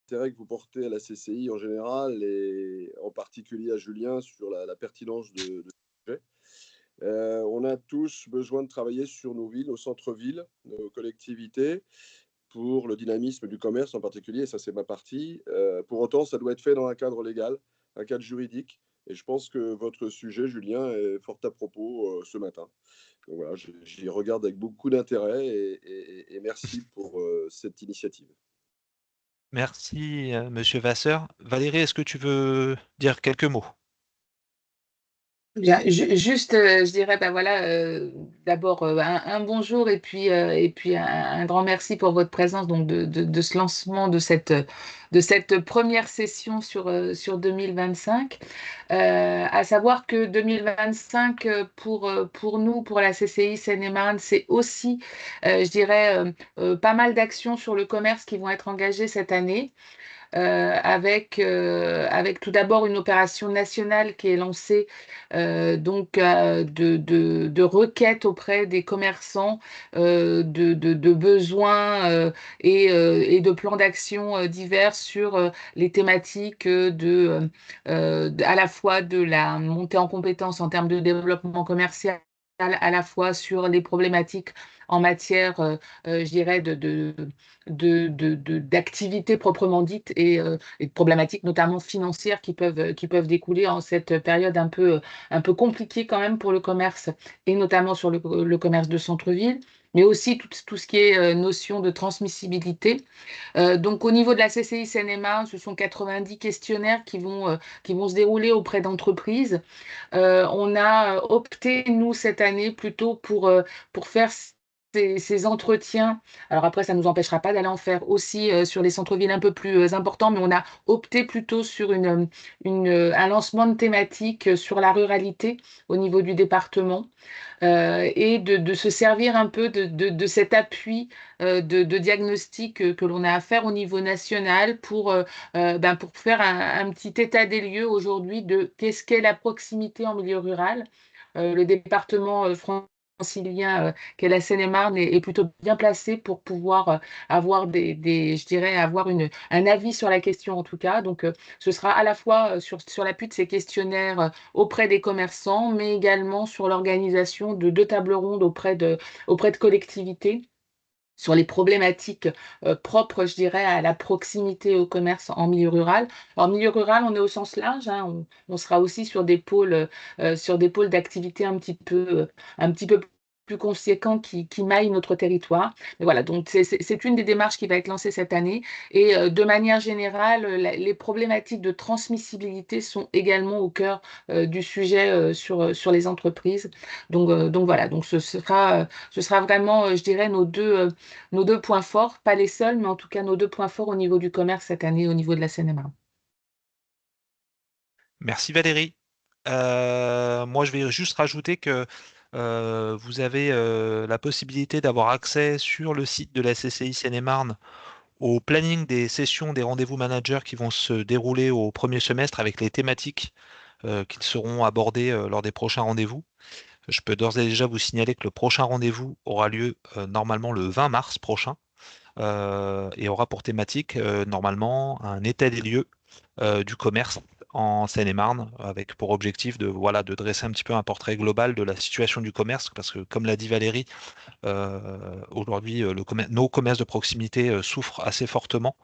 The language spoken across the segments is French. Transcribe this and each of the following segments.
l'intérêt que vous portez à la CCI en général et en particulier à Julien sur la pertinence de ce sujet. On a tous besoin de travailler sur nos villes, nos centres-villes, nos collectivités, pour le dynamisme du commerce en particulier, ça c'est ma partie. Pour autant, ça doit être fait dans un cadre légal, un cadre juridique. Et je pense que votre sujet, Julien, est fort à propos ce matin. Donc voilà, j'y regarde avec beaucoup d'intérêt et merci pour cette initiative. Merci, Monsieur Vasseur. Valérie, est-ce que tu veux dire quelques mots? Bien, juste, je dirais, ben voilà, d'abord un bonjour et puis un grand merci pour votre présence donc de ce lancement de cette première session sur 2025. À savoir que 2025 pour nous, pour la CCI Seine-et-Marne, c'est aussi, je dirais, pas mal d'actions sur le commerce qui vont être engagées cette année. Avec tout d'abord une opération nationale qui est lancée de requêtes auprès des commerçants de besoins et de plans d'action divers sur les thématiques à la fois de la montée en compétences en termes de développement commercial, à la fois sur les problématiques en matière, je dirais, d'activités proprement dites et de problématiques notamment financières qui peuvent découler en cette période un peu compliquée quand même pour le commerce et notamment sur le commerce de centre-ville, mais aussi tout ce qui est notion de transmissibilité. Donc au niveau de la CCI Seine-et-Marne, ce sont 90 questionnaires qui vont se dérouler auprès d'entreprises. On a opté, nous, cette année, plutôt pour faire ces entretiens. Alors après, ça ne nous empêchera pas d'aller en faire aussi sur les centres-villes un peu plus importants, mais on a opté plutôt sur un lancement de thématique sur la ruralité au niveau du département et de se servir un peu de cet appui de diagnostic que l'on a à faire au niveau national pour faire un petit état des lieux aujourd'hui de qu'est-ce qu'est la proximité en milieu rural. Le département francilien qu'est la Seine-et-Marne est plutôt bien placé pour pouvoir avoir je dirais, avoir un avis sur la question en tout cas. Donc, ce sera à la fois sur l'appui de ces questionnaires auprès des commerçants, mais également sur l'organisation de deux tables rondes auprès de collectivités sur les problématiques propres, je dirais, à la proximité au commerce en milieu rural. En milieu rural, on est au sens large, hein, on sera aussi sur des pôles d'activité un petit peu plus conséquents qui maillent notre territoire. Mais voilà, donc c'est une des démarches qui va être lancée cette année. Et de manière générale, les problématiques de transmissibilité sont également au cœur du sujet sur les entreprises. Donc voilà, donc ce sera vraiment, je dirais, nos deux points forts, pas les seuls, mais en tout cas nos deux points forts au niveau du commerce cette année, au niveau de la Seine-et-Marne. Merci Valérie. Moi, je vais juste rajouter que vous avez la possibilité d'avoir accès sur le site de la CCI Seine-et-Marne au planning des sessions des rendez-vous managers qui vont se dérouler au premier semestre avec les thématiques qui seront abordées lors des prochains rendez-vous. Je peux d'ores et déjà vous signaler que le prochain rendez-vous aura lieu normalement le 20 mars prochain et aura pour thématique normalement un état des lieux du commerce en Seine-et-Marne, avec pour objectif de, voilà, de dresser un petit peu un portrait global de la situation du commerce, parce que comme l'a dit Valérie, aujourd'hui nos commerces de proximité souffrent assez fortement.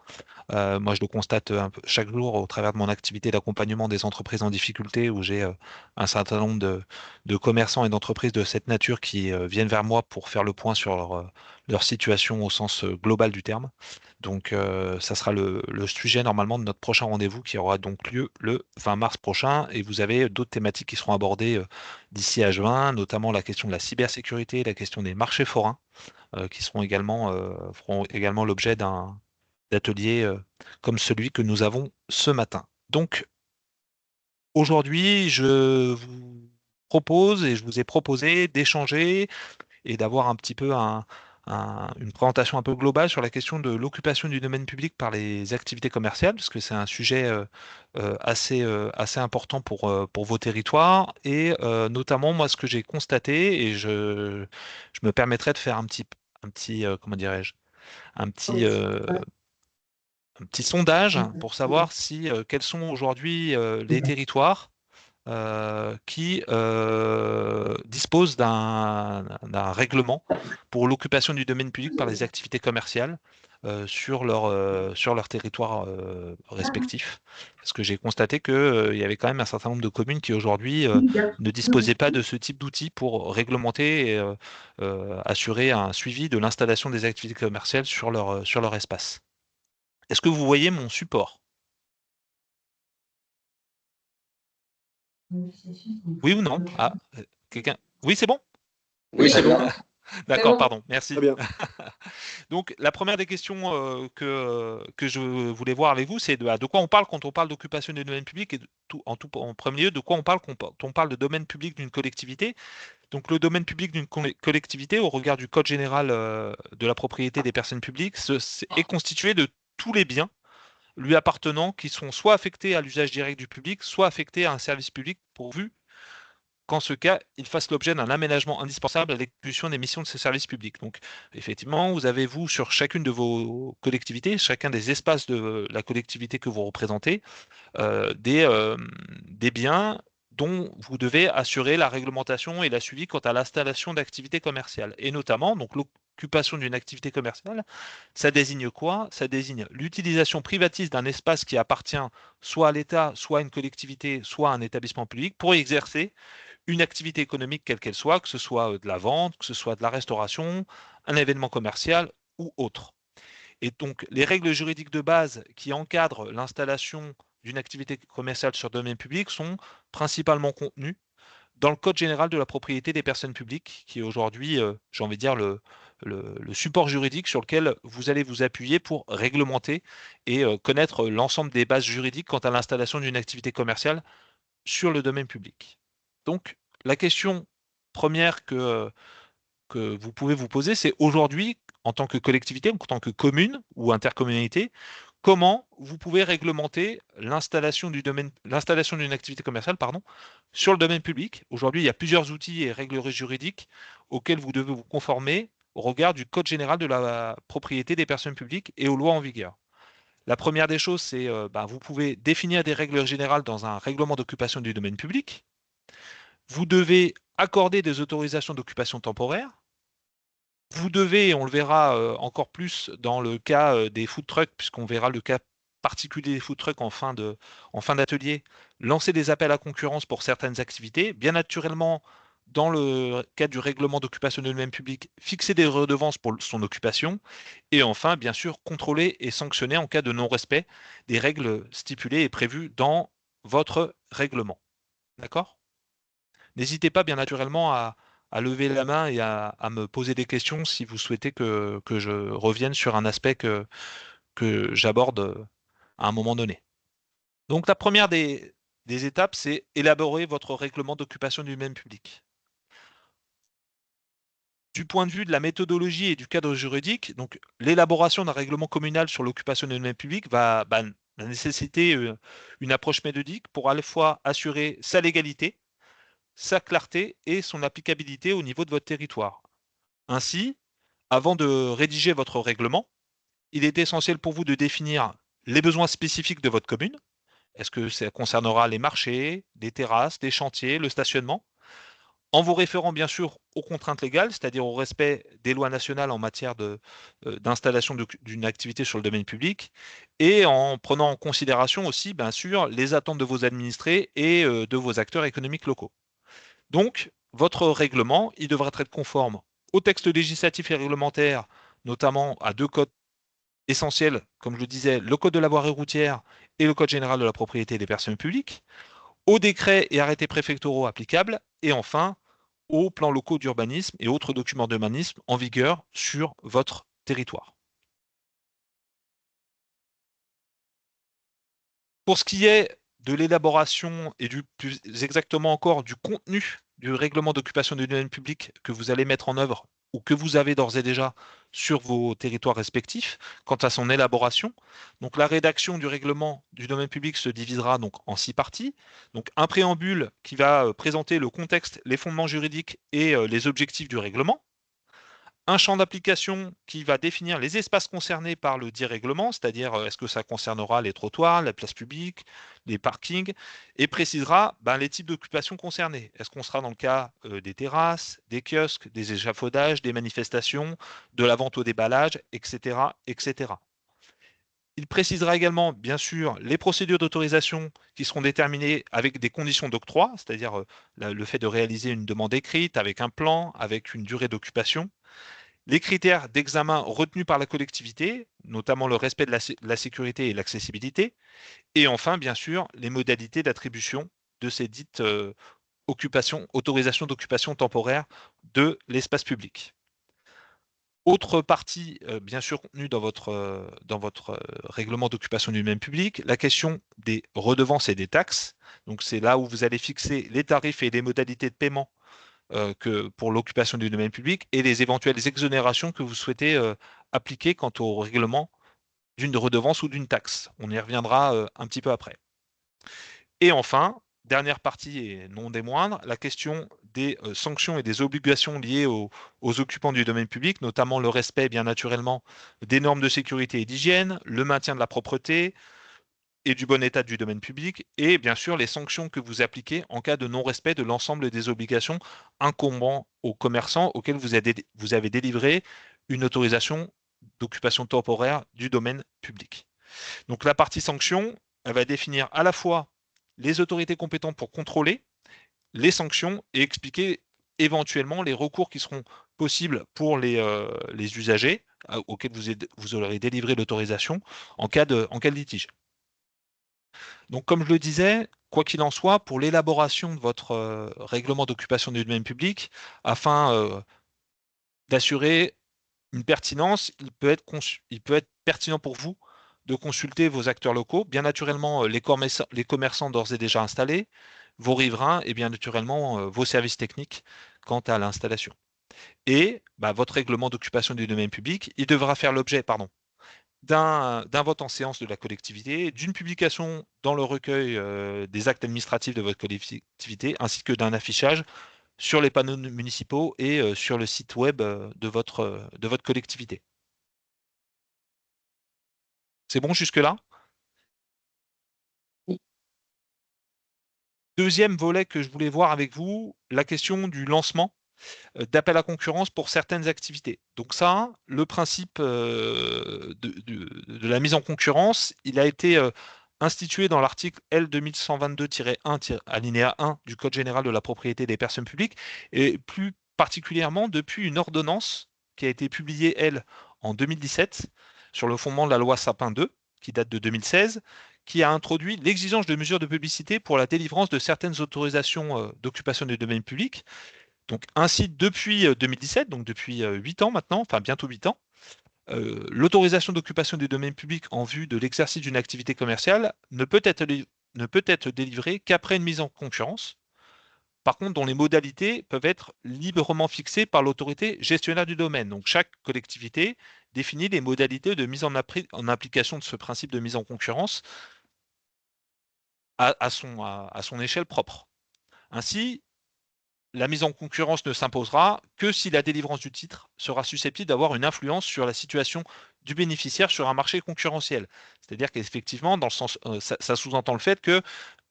Moi, je le constate un peu chaque jour au travers de mon activité d'accompagnement des entreprises en difficulté, où j'ai un certain nombre de commerçants et d'entreprises de cette nature qui viennent vers moi pour faire le point sur leur situation au sens global du terme. Donc, ça sera le sujet normalement de notre prochain rendez-vous qui aura donc lieu le 20 mars prochain. Et vous avez d'autres thématiques qui seront abordées d'ici à juin, notamment la question de la cybersécurité, la question des marchés forains, qui feront également l'objet d'ateliers comme celui que nous avons ce matin. Donc, aujourd'hui, je vous propose et je vous ai proposé d'échanger et d'avoir un petit peu une présentation un peu globale sur la question de l'occupation du domaine public par les activités commerciales, parce que c'est un sujet assez important pour vos territoires. Et notamment, moi, ce que j'ai constaté, et je me permettrai de faire comment dirais-je, un petit, Oui. Ouais. petit sondage pour savoir quels sont aujourd'hui les territoires qui disposent d'un règlement pour l'occupation du domaine public par les activités commerciales sur leur territoire respectif. Parce que j'ai constaté qu'il y avait quand même un certain nombre de communes qui aujourd'hui ne disposaient pas de ce type d'outils pour réglementer et assurer un suivi de l'installation des activités commerciales sur leur espace. Est-ce que vous voyez mon support? Oui ou non? Ah, quelqu'un? Oui, c'est bon? Oui, c'est bon. D'accord, bon. pardon, merci. Très bien. Donc, la première des questions que je voulais voir avec vous, c'est de quoi on parle quand on parle d'occupation du domaine public et en premier lieu, de quoi on parle quand on parle de domaine public d'une collectivité. Donc, le domaine public d'une collectivité, au regard du Code général de la propriété des personnes publiques, est constitué de tous les biens lui appartenant qui sont soit affectés à l'usage direct du public, soit affectés à un service public pourvu qu'en ce cas, ils fassent l'objet d'un aménagement indispensable à l'exécution des missions de ces services publics. Donc, effectivement, vous avez, vous, sur chacune de vos collectivités, chacun des espaces de la collectivité que vous représentez, des biens dont vous devez assurer la réglementation et la suivi quant à l'installation d'activités commerciales. Et notamment, donc l'occupation d'une activité commerciale, ça désigne quoi? Ça désigne l'utilisation privative d'un espace qui appartient soit à l'État, soit à une collectivité, soit à un établissement public pour y exercer une activité économique quelle qu'elle soit, que ce soit de la vente, que ce soit de la restauration, un événement commercial ou autre. Et donc, les règles juridiques de base qui encadrent l'installation d'une activité commerciale sur domaine public sont principalement contenues dans le Code général de la propriété des personnes publiques, qui est aujourd'hui, j'ai envie de dire, le support juridique sur lequel vous allez vous appuyer pour réglementer et connaître l'ensemble des bases juridiques quant à l'installation d'une activité commerciale sur le domaine public. Donc, la question première que vous pouvez vous poser, c'est aujourd'hui, en tant que collectivité, en tant que commune ou intercommunalité, comment vous pouvez réglementer l'installation d'une activité commerciale, pardon, sur le domaine public. Aujourd'hui, il y a plusieurs outils et règles juridiques auxquels vous devez vous conformer au regard du Code général de la propriété des personnes publiques et aux lois en vigueur. La première des choses, c'est vous pouvez définir des règles générales dans un règlement d'occupation du domaine public. Vous devez accorder des autorisations d'occupation temporaire. Vous devez, on le verra encore plus dans le cas des food trucks, puisqu'on verra le cas particulier des food trucks en fin d'atelier, lancer des appels à concurrence pour certaines activités. Bien naturellement, dans le cadre du règlement d'occupation du domaine public, fixer des redevances pour son occupation. Et enfin, bien sûr, contrôler et sanctionner en cas de non-respect des règles stipulées et prévues dans votre règlement. D'accord? N'hésitez pas, bien naturellement, à lever la main et à me poser des questions si vous souhaitez que je revienne sur un aspect que j'aborde à un moment donné. Donc, la première des étapes, c'est élaborer votre règlement d'occupation du domaine public. Du point de vue de la méthodologie et du cadre juridique, donc l'élaboration d'un règlement communal sur l'occupation du domaine public va nécessiter une approche méthodique pour à la fois assurer sa légalité, sa clarté et son applicabilité au niveau de votre territoire. Ainsi, avant de rédiger votre règlement, il est essentiel pour vous de définir les besoins spécifiques de votre commune. Est-ce que ça concernera les marchés, les terrasses, les chantiers, le stationnement? En vous référant bien sûr aux contraintes légales, c'est-à-dire au respect des lois nationales en matière d'installation d'une activité sur le domaine public, et en prenant en considération aussi, bien sûr, les attentes de vos administrés et de vos acteurs économiques locaux. Donc, votre règlement, il devra être conforme aux textes législatifs et réglementaires, notamment à deux codes essentiels, comme je le disais, le code de la voirie routière et le code général de la propriété des personnes publiques, aux décrets et arrêtés préfectoraux applicables, et enfin aux plans locaux d'urbanisme et autres documents d'urbanisme en vigueur sur votre territoire. Pour ce qui est de l'élaboration et plus exactement encore du contenu du règlement d'occupation du domaine public que vous allez mettre en œuvre ou que vous avez d'ores et déjà sur vos territoires respectifs, quant à son élaboration. Donc la rédaction du règlement du domaine public se divisera donc en 6 parties. Donc un préambule qui va présenter le contexte, les fondements juridiques et les objectifs du règlement. un champ d'application qui va définir les espaces concernés par le dit règlement, c'est-à-dire est-ce que ça concernera les trottoirs, les places publiques, les parkings, et précisera les types d'occupation concernés. Est-ce qu'on sera dans le cas des terrasses, des kiosques, des échafaudages, des manifestations, de la vente au déballage, etc., etc. Il précisera également, bien sûr, les procédures d'autorisation qui seront déterminées avec des conditions d'octroi, c'est-à-dire le fait de réaliser une demande écrite avec un plan, avec une durée d'occupation, les critères d'examen retenus par la collectivité, notamment le respect de la sécurité et l'accessibilité, et enfin, bien sûr, les modalités d'attribution de ces dites autorisations d'occupation temporaire de l'espace public. Autre partie, bien sûr, contenue dans votre règlement d'occupation du domaine public, la question des redevances et des taxes. Donc, c'est là où vous allez fixer les tarifs et les modalités de paiement que pour l'occupation du domaine public et les éventuelles exonérations que vous souhaitez appliquer quant au règlement d'une redevance ou d'une taxe. On y reviendra un petit peu après. Et enfin, dernière partie et non des moindres, la question des sanctions et des obligations liées aux occupants du domaine public, notamment le respect, bien naturellement, des normes de sécurité et d'hygiène, le maintien de la propreté et du bon état du domaine public, et bien sûr les sanctions que vous appliquez en cas de non-respect de l'ensemble des obligations incombant aux commerçants auxquels vous avez délivré une autorisation d'occupation temporaire du domaine public. Donc la partie sanctions, elle va définir à la fois les autorités compétentes pour contrôler les sanctions et expliquer éventuellement les recours qui seront possibles pour les usagers auxquels vous aurez délivré l'autorisation en cas de litige. Donc comme je le disais, quoi qu'il en soit, pour l'élaboration de votre règlement d'occupation du domaine public, afin d'assurer une pertinence, il peut être pertinent pour vous de consulter vos acteurs locaux, bien naturellement les commerçants d'ores et déjà installés, vos riverains et bien naturellement vos services techniques quant à l'installation. Et votre règlement d'occupation du domaine public, il devra faire l'objet, d'un vote en séance de la collectivité, d'une publication dans le recueil des actes administratifs de votre collectivité, ainsi que d'un affichage sur les panneaux municipaux et sur le site web de votre collectivité. C'est bon jusque-là? Oui. Deuxième volet que je voulais voir avec vous, la question du lancement d'appel à concurrence pour certaines activités. Donc ça, le principe de la mise en concurrence, il a été institué dans l'article L 2122-1 alinéa 1 du Code général de la propriété des personnes publiques, et plus particulièrement depuis une ordonnance qui a été publiée, elle, en 2017, sur le fondement de la loi Sapin 2, qui date de 2016, qui a introduit l'exigence de mesures de publicité pour la délivrance de certaines autorisations d'occupation du domaine public. Donc ainsi, depuis 2017, donc depuis 8 ans maintenant, enfin bientôt 8 ans, l'autorisation d'occupation du domaine public en vue de l'exercice d'une activité commerciale ne peut être délivrée qu'après une mise en concurrence, par contre dont les modalités peuvent être librement fixées par l'autorité gestionnaire du domaine. Donc chaque collectivité définit les modalités de mise en application de ce principe de mise en concurrence à son échelle propre. Ainsi, la mise en concurrence ne s'imposera que si la délivrance du titre sera susceptible d'avoir une influence sur la situation du bénéficiaire sur un marché concurrentiel. C'est-à-dire qu'effectivement, dans le sens, ça sous-entend le fait que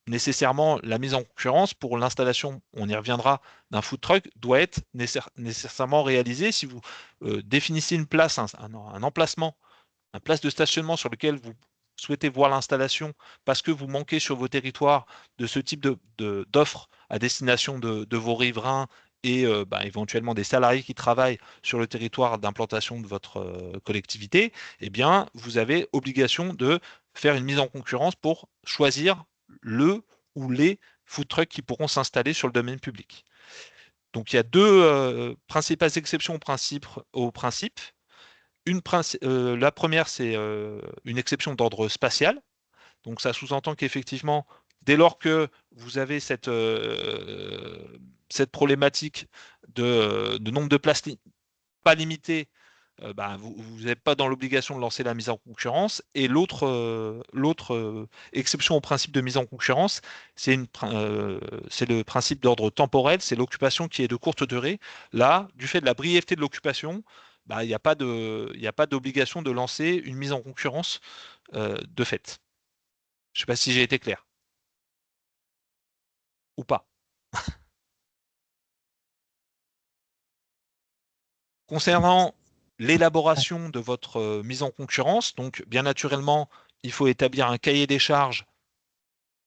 nécessairement la mise en concurrence pour l'installation, on y reviendra, d'un food truck doit être nécessairement réalisée. Si vous définissez une place, un emplacement, un place de stationnement sur lequel vous souhaitez voir l'installation parce que vous manquez sur vos territoires de ce type d'offres à destination de vos riverains et éventuellement des salariés qui travaillent sur le territoire d'implantation de votre collectivité, eh bien, vous avez obligation de faire une mise en concurrence pour choisir le ou les food trucks qui pourront s'installer sur le domaine public. Donc, il y a deux principales exceptions au principe. La première, c'est une exception d'ordre spatial. Donc, ça sous-entend qu'effectivement, dès lors que vous avez cette problématique de nombre de places pas limité, vous n'êtes pas dans l'obligation de lancer la mise en concurrence. Et l'autre exception au principe de mise en concurrence, c'est le principe d'ordre temporel, c'est l'occupation qui est de courte durée. Là, du fait de la brièveté de l'occupation, bah, il n'y a pas d'obligation de lancer une mise en concurrence de fait. Je ne sais pas si j'ai été clair. Ou pas. Concernant l'élaboration de votre mise en concurrence, donc bien naturellement, il faut établir un cahier des charges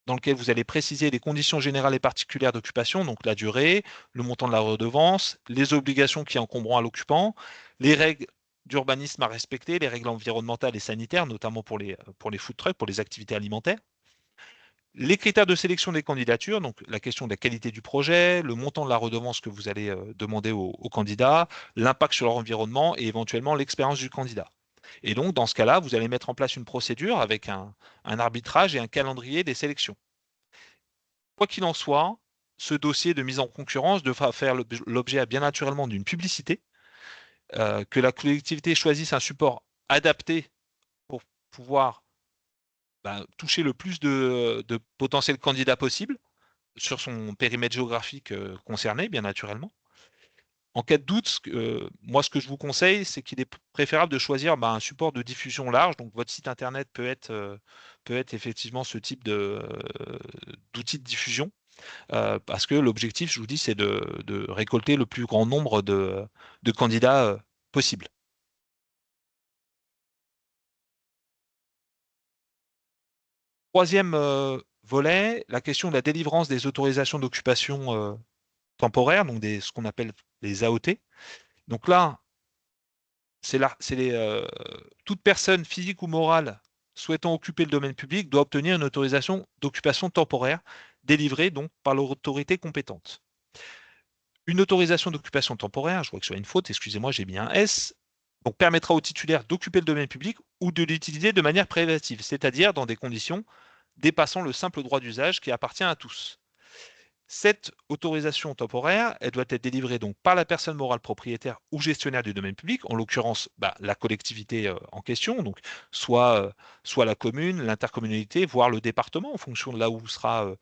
dans lequel vous allez préciser les conditions générales et particulières d'occupation, donc la durée, le montant de la redevance, les obligations qui encombrent à l'occupant, les règles d'urbanisme à respecter, les règles environnementales et sanitaires, notamment pour les food trucks, pour les activités alimentaires. Les critères de sélection des candidatures, donc la question de la qualité du projet, le montant de la redevance que vous allez demander aux candidats, l'impact sur leur environnement et éventuellement l'expérience du candidat. Et donc, dans ce cas-là, vous allez mettre en place une procédure avec un arbitrage et un calendrier des sélections. Quoi qu'il en soit, ce dossier de mise en concurrence devra faire l'objet bien naturellement d'une publicité, que la collectivité choisisse un support adapté pour pouvoir toucher le plus de potentiels candidats possible sur son périmètre géographique concerné, bien naturellement. En cas de doute, moi, ce que je vous conseille, c'est qu'il est préférable de choisir un support de diffusion large. Donc, votre site Internet peut être effectivement ce type d'outil de diffusion, parce que l'objectif, je vous dis, c'est de récolter le plus grand nombre de candidats possible. Troisième volet, la question de la délivrance des autorisations d'occupation temporaire, donc ce qu'on appelle les AOT. Donc là, toute personne physique ou morale souhaitant occuper le domaine public doit obtenir une autorisation d'occupation temporaire délivrée donc par l'autorité compétente. Une autorisation d'occupation temporaire, je vois que sur une faute, excusez-moi, j'ai mis un S, donc permettra au titulaire d'occuper le domaine public ou de l'utiliser de manière privative, c'est-à-dire dans des conditions dépassant le simple droit d'usage qui appartient à tous. Cette autorisation temporaire, elle doit être délivrée donc par la personne morale propriétaire ou gestionnaire du domaine public, en l'occurrence la collectivité en question, donc soit la commune, l'intercommunalité, voire le département, en fonction de là où sera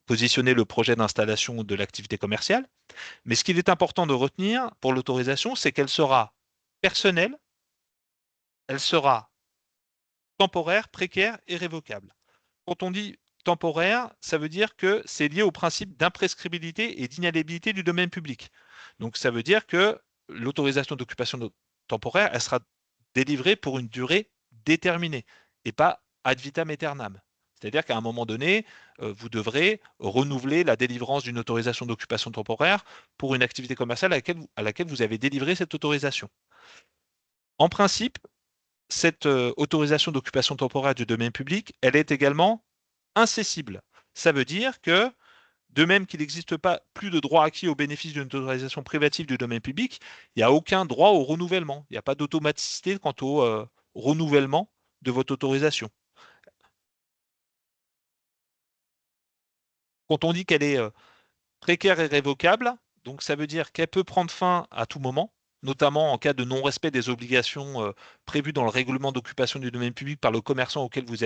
positionné le projet d'installation de l'activité commerciale. Mais ce qu'il est important de retenir pour l'autorisation, c'est qu'elle sera personnelle, elle sera temporaire, précaire et révocable. Quand on dit temporaire, ça veut dire que c'est lié au principe d'imprescriptibilité et d'inaliénabilité du domaine public. Donc ça veut dire que l'autorisation d'occupation temporaire, elle sera délivrée pour une durée déterminée et pas ad vitam aeternam. C'est-à-dire qu'à un moment donné, vous devrez renouveler la délivrance d'une autorisation d'occupation temporaire pour une activité commerciale à laquelle vous avez délivré cette autorisation. En principe, cette autorisation d'occupation temporaire du domaine public, elle est également incessible. Ça veut dire que, de même qu'il n'existe pas plus de droit acquis au bénéfice d'une autorisation privative du domaine public, il n'y a aucun droit au renouvellement. Il n'y a pas d'automaticité quant au renouvellement de votre autorisation. Quand on dit qu'elle est précaire et révocable, donc ça veut dire qu'elle peut prendre fin à tout moment, notamment en cas de non-respect des obligations prévues dans le règlement d'occupation du domaine public par le commerçant auquel vous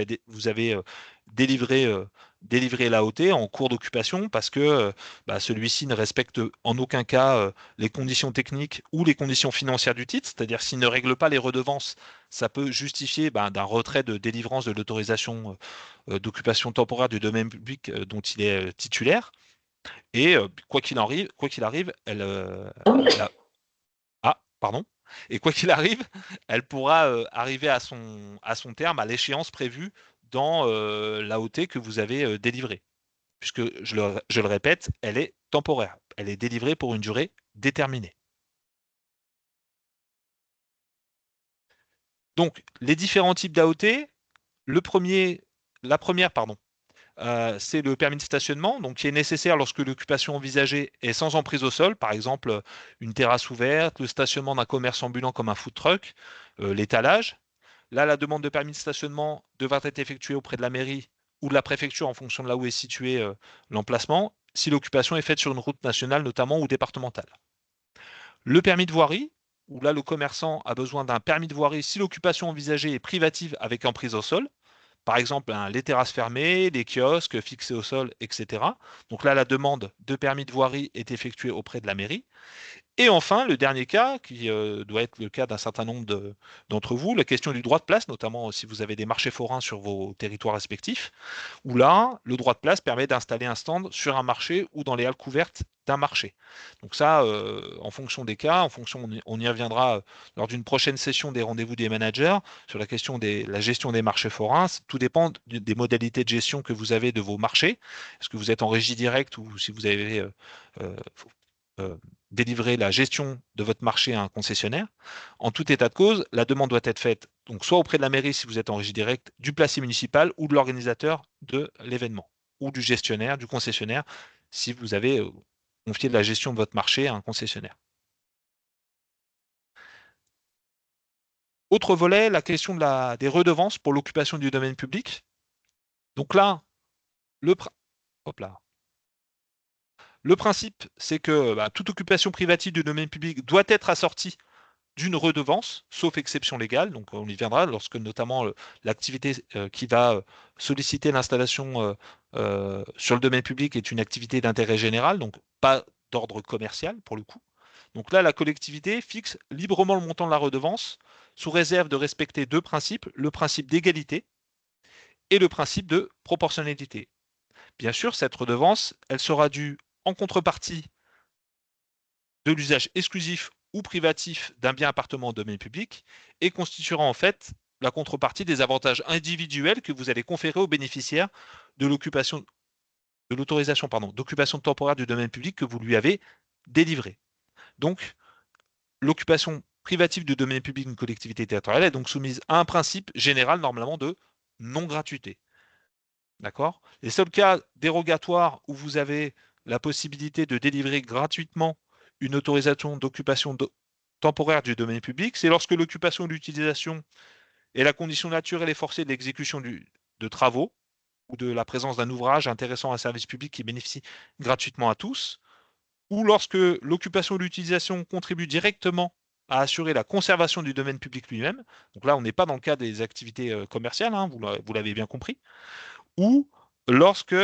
avez délivré l'AOT en cours d'occupation, parce que celui-ci ne respecte en aucun cas les conditions techniques ou les conditions financières du titre, c'est-à-dire s'il ne règle pas les redevances, ça peut justifier d'un retrait de délivrance de l'autorisation d'occupation temporaire du domaine public dont il est titulaire. Et quoi qu'il arrive, ah, pardon. Et quoi qu'il arrive, elle pourra arriver à son terme, à l'échéance prévue dans l'AOT que vous avez délivrée. Puisque, je le répète, elle est temporaire. Elle est délivrée pour une durée déterminée. Donc, les différents types d'AOT, la première, c'est le permis de stationnement, donc qui est nécessaire lorsque l'occupation envisagée est sans emprise au sol, par exemple une terrasse ouverte, le stationnement d'un commerce ambulant comme un food truck, l'étalage. Là, la demande de permis de stationnement devra être effectuée auprès de la mairie ou de la préfecture en fonction de là où est situé l'emplacement, si l'occupation est faite sur une route nationale notamment ou départementale. Le permis de voirie, où là le commerçant a besoin d'un permis de voirie si l'occupation envisagée est privative avec emprise au sol, par exemple les terrasses fermées, les kiosques fixés au sol, etc. Donc là, la demande de permis de voirie est effectuée auprès de la mairie. Et enfin, le dernier cas, qui doit être le cas d'un certain nombre d'entre vous, la question du droit de place, notamment si vous avez des marchés forains sur vos territoires respectifs, où là, le droit de place permet d'installer un stand sur un marché ou dans les halles couvertes d'un marché. Donc ça, en fonction des cas, on y reviendra lors d'une prochaine session des rendez-vous des managers sur la question de la gestion des marchés forains. Tout dépend des modalités de gestion que vous avez de vos marchés. Est-ce que vous êtes en régie directe ou si vous avez euh, euh, délivrer la gestion de votre marché à un concessionnaire. En tout état de cause, la demande doit être faite donc soit auprès de la mairie si vous êtes en régie directe, du placier municipal ou de l'organisateur de l'événement, ou du gestionnaire, du concessionnaire, si vous avez confié la gestion de votre marché à un concessionnaire. Autre volet, la question des redevances pour l'occupation du domaine public. Donc là, hop là. Le principe, c'est que toute occupation privative du domaine public doit être assortie d'une redevance, sauf exception légale. Donc on y viendra lorsque notamment l'activité qui va solliciter l'installation sur le domaine public est une activité d'intérêt général, donc pas d'ordre commercial pour le coup. Donc là, la collectivité fixe librement le montant de la redevance sous réserve de respecter deux principes, le principe d'égalité et le principe de proportionnalité. Bien sûr, cette redevance, elle sera due en contrepartie de l'usage exclusif ou privatif d'un bien appartenant au domaine public et constituera en fait la contrepartie des avantages individuels que vous allez conférer aux bénéficiaires de l'autorisation d'occupation temporaire du domaine public que vous lui avez délivré. Donc, l'occupation privative du domaine public d'une collectivité territoriale est donc soumise à un principe général normalement de non-gratuité. D'accord? Les seuls cas dérogatoires où vous avez la possibilité de délivrer gratuitement une autorisation d'occupation temporaire du domaine public, c'est lorsque l'occupation ou l'utilisation est la condition naturelle et forcée de l'exécution de travaux ou de la présence d'un ouvrage intéressant un service public qui bénéficie gratuitement à tous, ou lorsque l'occupation ou l'utilisation contribue directement à assurer la conservation du domaine public lui-même. Donc là, on n'est pas dans le cas des activités commerciales, hein, vous l'avez bien compris, ou lorsque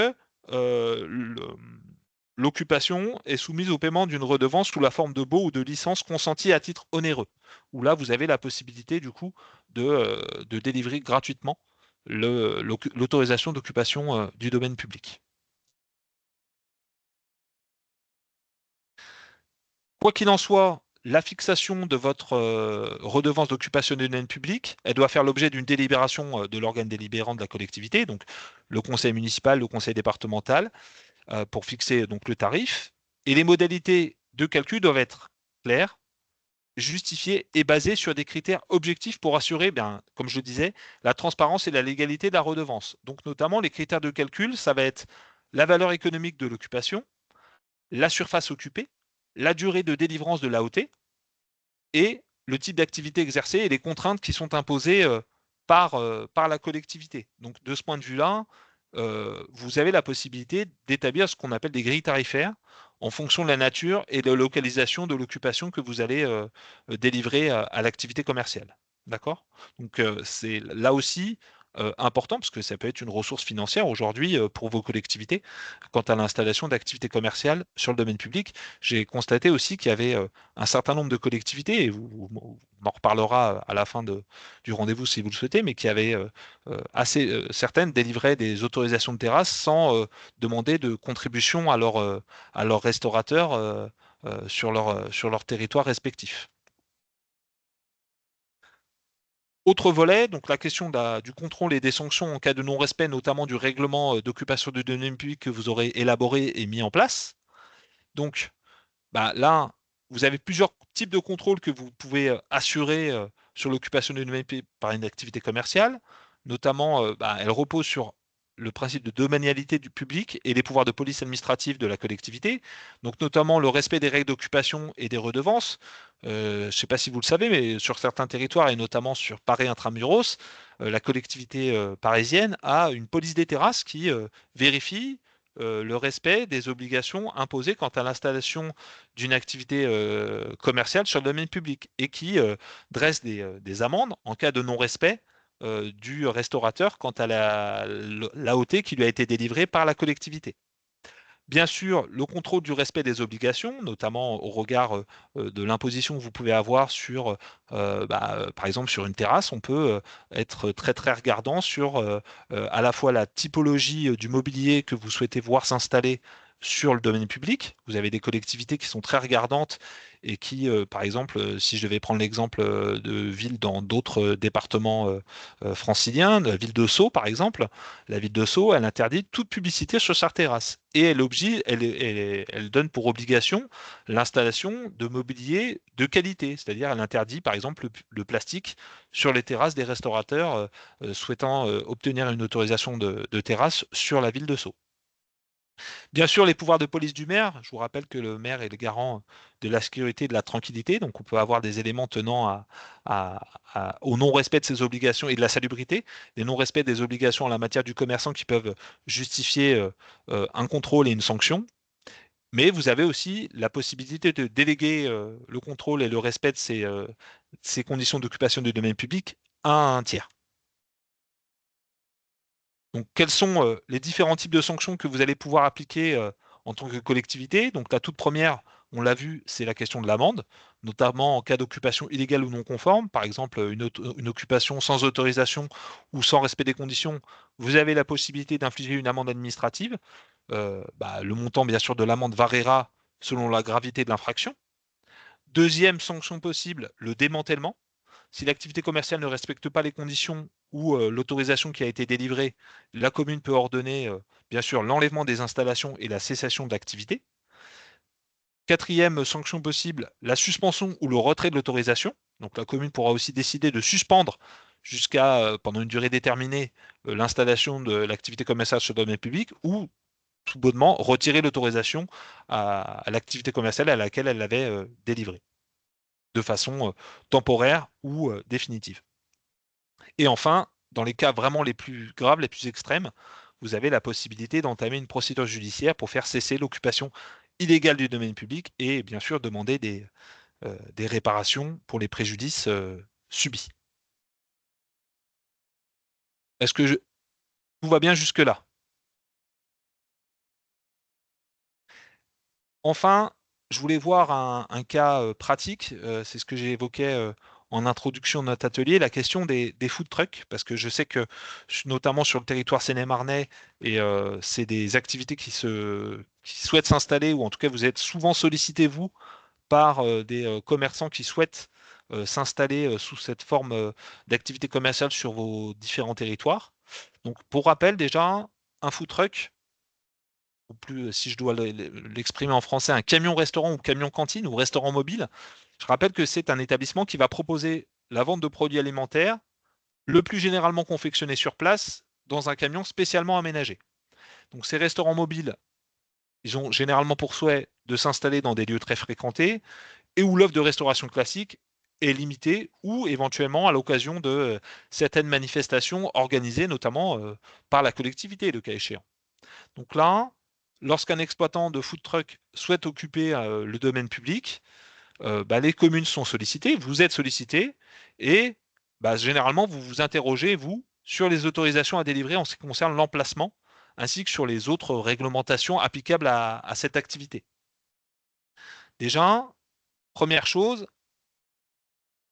l'occupation est soumise au paiement d'une redevance sous la forme de baux ou de licences consenties à titre onéreux, où là, vous avez la possibilité, du coup, de délivrer gratuitement l'autorisation d'occupation du domaine public. Quoi qu'il en soit, la fixation de votre redevance d'occupation du domaine public, elle doit faire l'objet d'une délibération de l'organe délibérant de la collectivité, donc le conseil municipal, le conseil départemental, pour fixer donc le tarif. Et les modalités de calcul doivent être claires, justifiées et basées sur des critères objectifs pour assurer, comme je le disais, la transparence et la légalité de la redevance. Donc notamment, les critères de calcul, ça va être la valeur économique de l'occupation, la surface occupée, la durée de délivrance de l'AOT et le type d'activité exercée et les contraintes qui sont imposées par la collectivité. Donc de ce point de vue-là, vous avez la possibilité d'établir ce qu'on appelle des grilles tarifaires en fonction de la nature et de la localisation de l'occupation que vous allez délivrer à l'activité commerciale. D'accord? Donc c'est là aussi important parce que ça peut être une ressource financière aujourd'hui pour vos collectivités quant à l'installation d'activités commerciales sur le domaine public. J'ai constaté aussi qu'il y avait un certain nombre de collectivités, et on en reparlera à la fin du rendez-vous si vous le souhaitez, mais qui avaient certaines délivraient des autorisations de terrasse sans demander de contribution à leurs restaurateurs sur leur territoire respectif. Autre volet, donc la question du contrôle et des sanctions en cas de non-respect, notamment du règlement d'occupation du domaine public que vous aurez élaboré et mis en place. Donc là, vous avez plusieurs types de contrôles que vous pouvez assurer sur l'occupation du domaine public par une activité commerciale. Notamment, elle repose sur le principe de domanialité du public et les pouvoirs de police administrative de la collectivité. Donc notamment le respect des règles d'occupation et des redevances. Je ne sais pas si vous le savez, mais sur certains territoires, et notamment sur Paris Intramuros, la collectivité parisienne a une police des terrasses qui vérifie le respect des obligations imposées quant à l'installation d'une activité commerciale sur le domaine public et qui dresse des amendes en cas de non-respect du restaurateur quant à l'AOT qui lui a été délivrée par la collectivité. Bien sûr, le contrôle du respect des obligations, notamment au regard de l'imposition que vous pouvez avoir sur, par exemple, sur une terrasse, on peut être très très regardant sur à la fois la typologie du mobilier que vous souhaitez voir s'installer sur le domaine public. Vous avez des collectivités qui sont très regardantes et qui, par exemple, si je devais prendre l'exemple de villes dans d'autres départements franciliens, la ville de Sceaux, par exemple, la ville de Sceaux, elle interdit toute publicité sur sa terrasse. Et elle donne pour obligation l'installation de mobilier de qualité. C'est-à-dire, elle interdit, par exemple, le plastique sur les terrasses des restaurateurs souhaitant obtenir une autorisation de terrasse sur la ville de Sceaux. Bien sûr, les pouvoirs de police du maire. Je vous rappelle que le maire est le garant de la sécurité et de la tranquillité. Donc, on peut avoir des éléments tenant au non-respect de ses obligations et de la salubrité, des non-respects des obligations en la matière du commerçant qui peuvent justifier un contrôle et une sanction. Mais vous avez aussi la possibilité de déléguer le contrôle et le respect de ces conditions d'occupation du domaine public à un tiers. Donc, quels sont les différents types de sanctions que vous allez pouvoir appliquer en tant que collectivité? Donc, la toute première, on l'a vu, c'est la question de l'amende, notamment en cas d'occupation illégale ou non conforme. Par exemple, une occupation sans autorisation ou sans respect des conditions, vous avez la possibilité d'infliger une amende administrative. Le montant, bien sûr, de l'amende variera selon la gravité de l'infraction. Deuxième sanction possible, le démantèlement. Si l'activité commerciale ne respecte pas les conditions ou l'autorisation qui a été délivrée, la commune peut ordonner, bien sûr, l'enlèvement des installations et la cessation de l'activité. Quatrième sanction possible, la suspension ou le retrait de l'autorisation. Donc la commune pourra aussi décider de suspendre jusqu'à, pendant une durée déterminée, l'installation de l'activité commerciale sur le domaine public ou tout bonnement retirer l'autorisation à l'activité commerciale à laquelle elle l'avait délivrée de façon temporaire ou définitive. Et enfin, dans les cas vraiment les plus graves, les plus extrêmes, vous avez la possibilité d'entamer une procédure judiciaire pour faire cesser l'occupation illégale du domaine public et bien sûr demander des réparations pour les préjudices subis. Est-ce que tout va bien jusque-là? Enfin, je voulais voir un cas pratique, c'est ce que j'ai évoqué en introduction de notre atelier, la question des food trucks, parce que je sais que, notamment sur le territoire sénémarnais, et c'est des activités qui souhaitent s'installer, ou en tout cas vous êtes souvent sollicité, vous, par des commerçants qui souhaitent s'installer sous cette forme d'activité commerciale sur vos différents territoires. Donc, pour rappel, déjà, un food truck, ou plus, si je dois l'exprimer en français, un camion-restaurant ou camion-cantine ou restaurant mobile. Je rappelle que c'est un établissement qui va proposer la vente de produits alimentaires, le plus généralement confectionnés sur place, dans un camion spécialement aménagé. Donc ces restaurants mobiles, ils ont généralement pour souhait de s'installer dans des lieux très fréquentés et où l'offre de restauration classique est limitée ou éventuellement à l'occasion de certaines manifestations organisées notamment par la collectivité, le cas échéant. Donc là, lorsqu'un exploitant de food truck souhaite occuper le domaine public, les communes sont sollicitées, vous êtes sollicité, et généralement vous vous interrogez, vous, sur les autorisations à délivrer en ce qui concerne l'emplacement, ainsi que sur les autres réglementations applicables à cette activité. Déjà, première chose,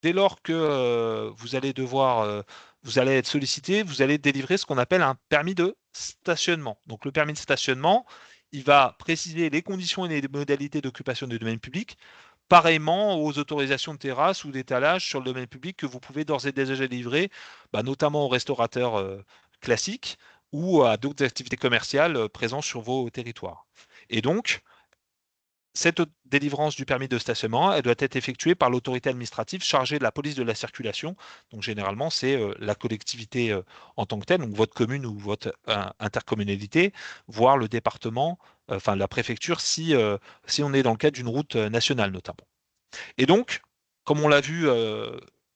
dès lors que vous allez être sollicité, vous allez délivrer ce qu'on appelle un permis de stationnement. Donc le permis de stationnement, il va préciser les conditions et les modalités d'occupation du domaine public, pareillement aux autorisations de terrasse ou d'étalage sur le domaine public que vous pouvez d'ores et déjà délivrer, notamment aux restaurateurs classiques ou à d'autres activités commerciales présentes sur vos territoires. Et donc, cette délivrance du permis de stationnement, elle doit être effectuée par l'autorité administrative chargée de la police de la circulation. Donc généralement, c'est la collectivité en tant que telle, donc votre commune ou votre intercommunalité, voire le département, enfin la préfecture, si on est dans le cadre d'une route nationale notamment. Et donc, comme on l'a vu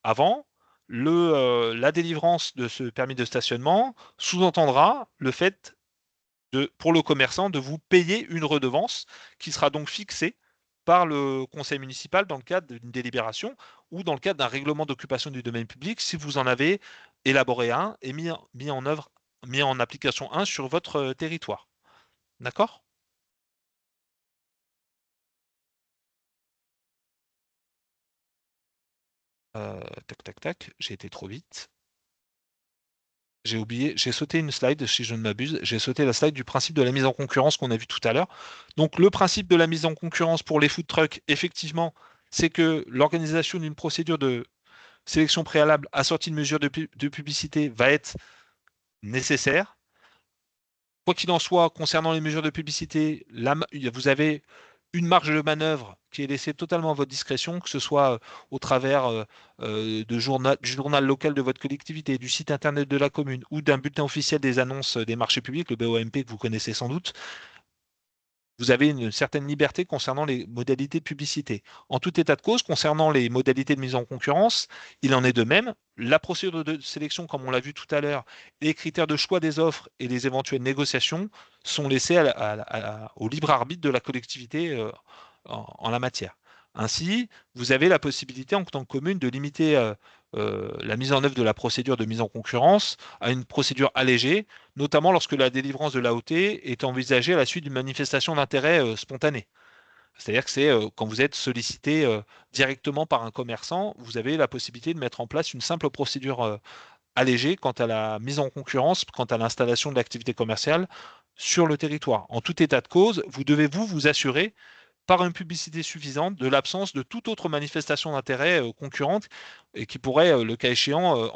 avant, la délivrance de ce permis de stationnement sous-entendra le fait pour le commerçant de vous payer une redevance qui sera donc fixée par le conseil municipal dans le cadre d'une délibération ou dans le cadre d'un règlement d'occupation du domaine public si vous en avez élaboré un et mis en application un sur votre territoire. D'accord? Tac, tac, tac, j'ai été trop vite. J'ai oublié, j'ai sauté une slide, si je ne m'abuse. J'ai sauté la slide du principe de la mise en concurrence qu'on a vu tout à l'heure. Donc, le principe de la mise en concurrence pour les food trucks, effectivement, c'est que l'organisation d'une procédure de sélection préalable assortie de mesures de publicité va être nécessaire. Quoi qu'il en soit, concernant les mesures de publicité, vous avez une marge de manœuvre qui est laissée totalement à votre discrétion, que ce soit au travers du journal local de votre collectivité, du site internet de la commune ou d'un bulletin officiel des annonces des marchés publics, le BOMP que vous connaissez sans doute. Vous avez une certaine liberté concernant les modalités de publicité. En tout état de cause, concernant les modalités de mise en concurrence, il en est de même. La procédure de sélection, comme on l'a vu tout à l'heure, les critères de choix des offres et les éventuelles négociations sont laissés au libre arbitre de la collectivité en la matière. Ainsi, vous avez la possibilité en tant que commune de limiter la mise en œuvre de la procédure de mise en concurrence à une procédure allégée, notamment lorsque la délivrance de l'AOT est envisagée à la suite d'une manifestation d'intérêt spontanée. C'est-à-dire que c'est quand vous êtes sollicité directement par un commerçant, vous avez la possibilité de mettre en place une simple procédure allégée quant à la mise en concurrence, quant à l'installation de l'activité commerciale sur le territoire. En tout état de cause, vous devez vous assurer par une publicité suffisante de l'absence de toute autre manifestation d'intérêt concurrente et qui pourrait, le cas échéant,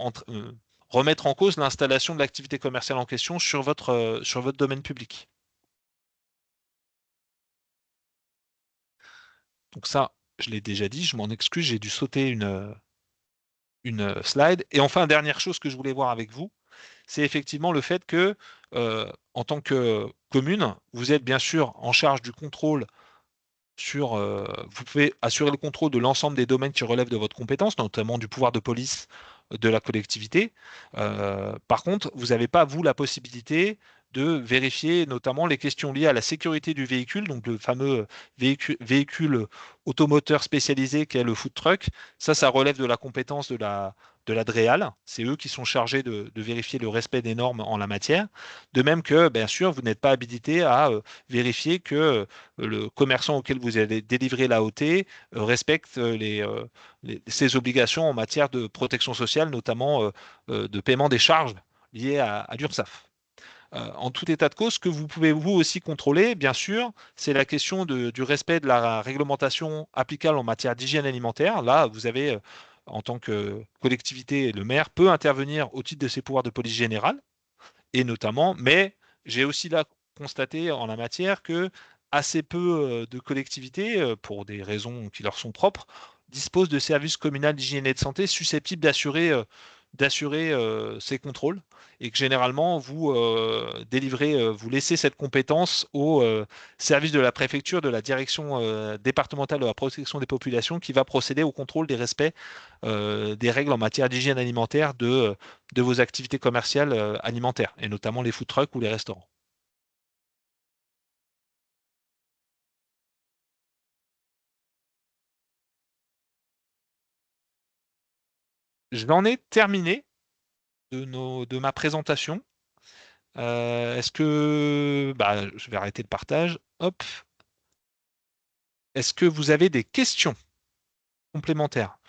remettre en cause l'installation de l'activité commerciale en question sur votre domaine public. Donc ça, je l'ai déjà dit, je m'en excuse, j'ai dû sauter une slide. Et enfin, dernière chose que je voulais voir avec vous, c'est effectivement le fait que, en tant que commune, vous êtes bien sûr en charge du contrôle vous pouvez assurer le contrôle de l'ensemble des domaines qui relèvent de votre compétence, notamment du pouvoir de police de la collectivité. Par contre, vous n'avez pas, vous, la possibilité de vérifier notamment les questions liées à la sécurité du véhicule, donc le fameux véhicule automoteur spécialisé qu'est le food truck. Ça relève de la compétence de la DREAL. C'est eux qui sont chargés de vérifier le respect des normes en la matière. De même que, bien sûr, vous n'êtes pas habilité à vérifier que le commerçant auquel vous allez délivrer l'AOT respecte ses obligations en matière de protection sociale, notamment de paiement des charges liées à l'URSSAF. En tout état de cause, ce que vous pouvez vous aussi contrôler, bien sûr, c'est la question du respect de la réglementation applicable en matière d'hygiène alimentaire. Là, vous avez, en tant que collectivité, le maire peut intervenir au titre de ses pouvoirs de police générale, et notamment, mais j'ai aussi là constaté en la matière que assez peu de collectivités, pour des raisons qui leur sont propres, disposent de services communaux d'hygiène et de santé susceptibles d'assurer ces contrôles et que généralement vous vous laissez cette compétence au service de la préfecture, de la direction départementale de la protection des populations qui va procéder au contrôle des respects des règles en matière d'hygiène alimentaire de vos activités commerciales alimentaires et notamment les food trucks ou les restaurants. J'en ai terminé de ma présentation. Est-ce que je vais arrêter le partage. Hop. Est-ce que vous avez des questions complémentaires?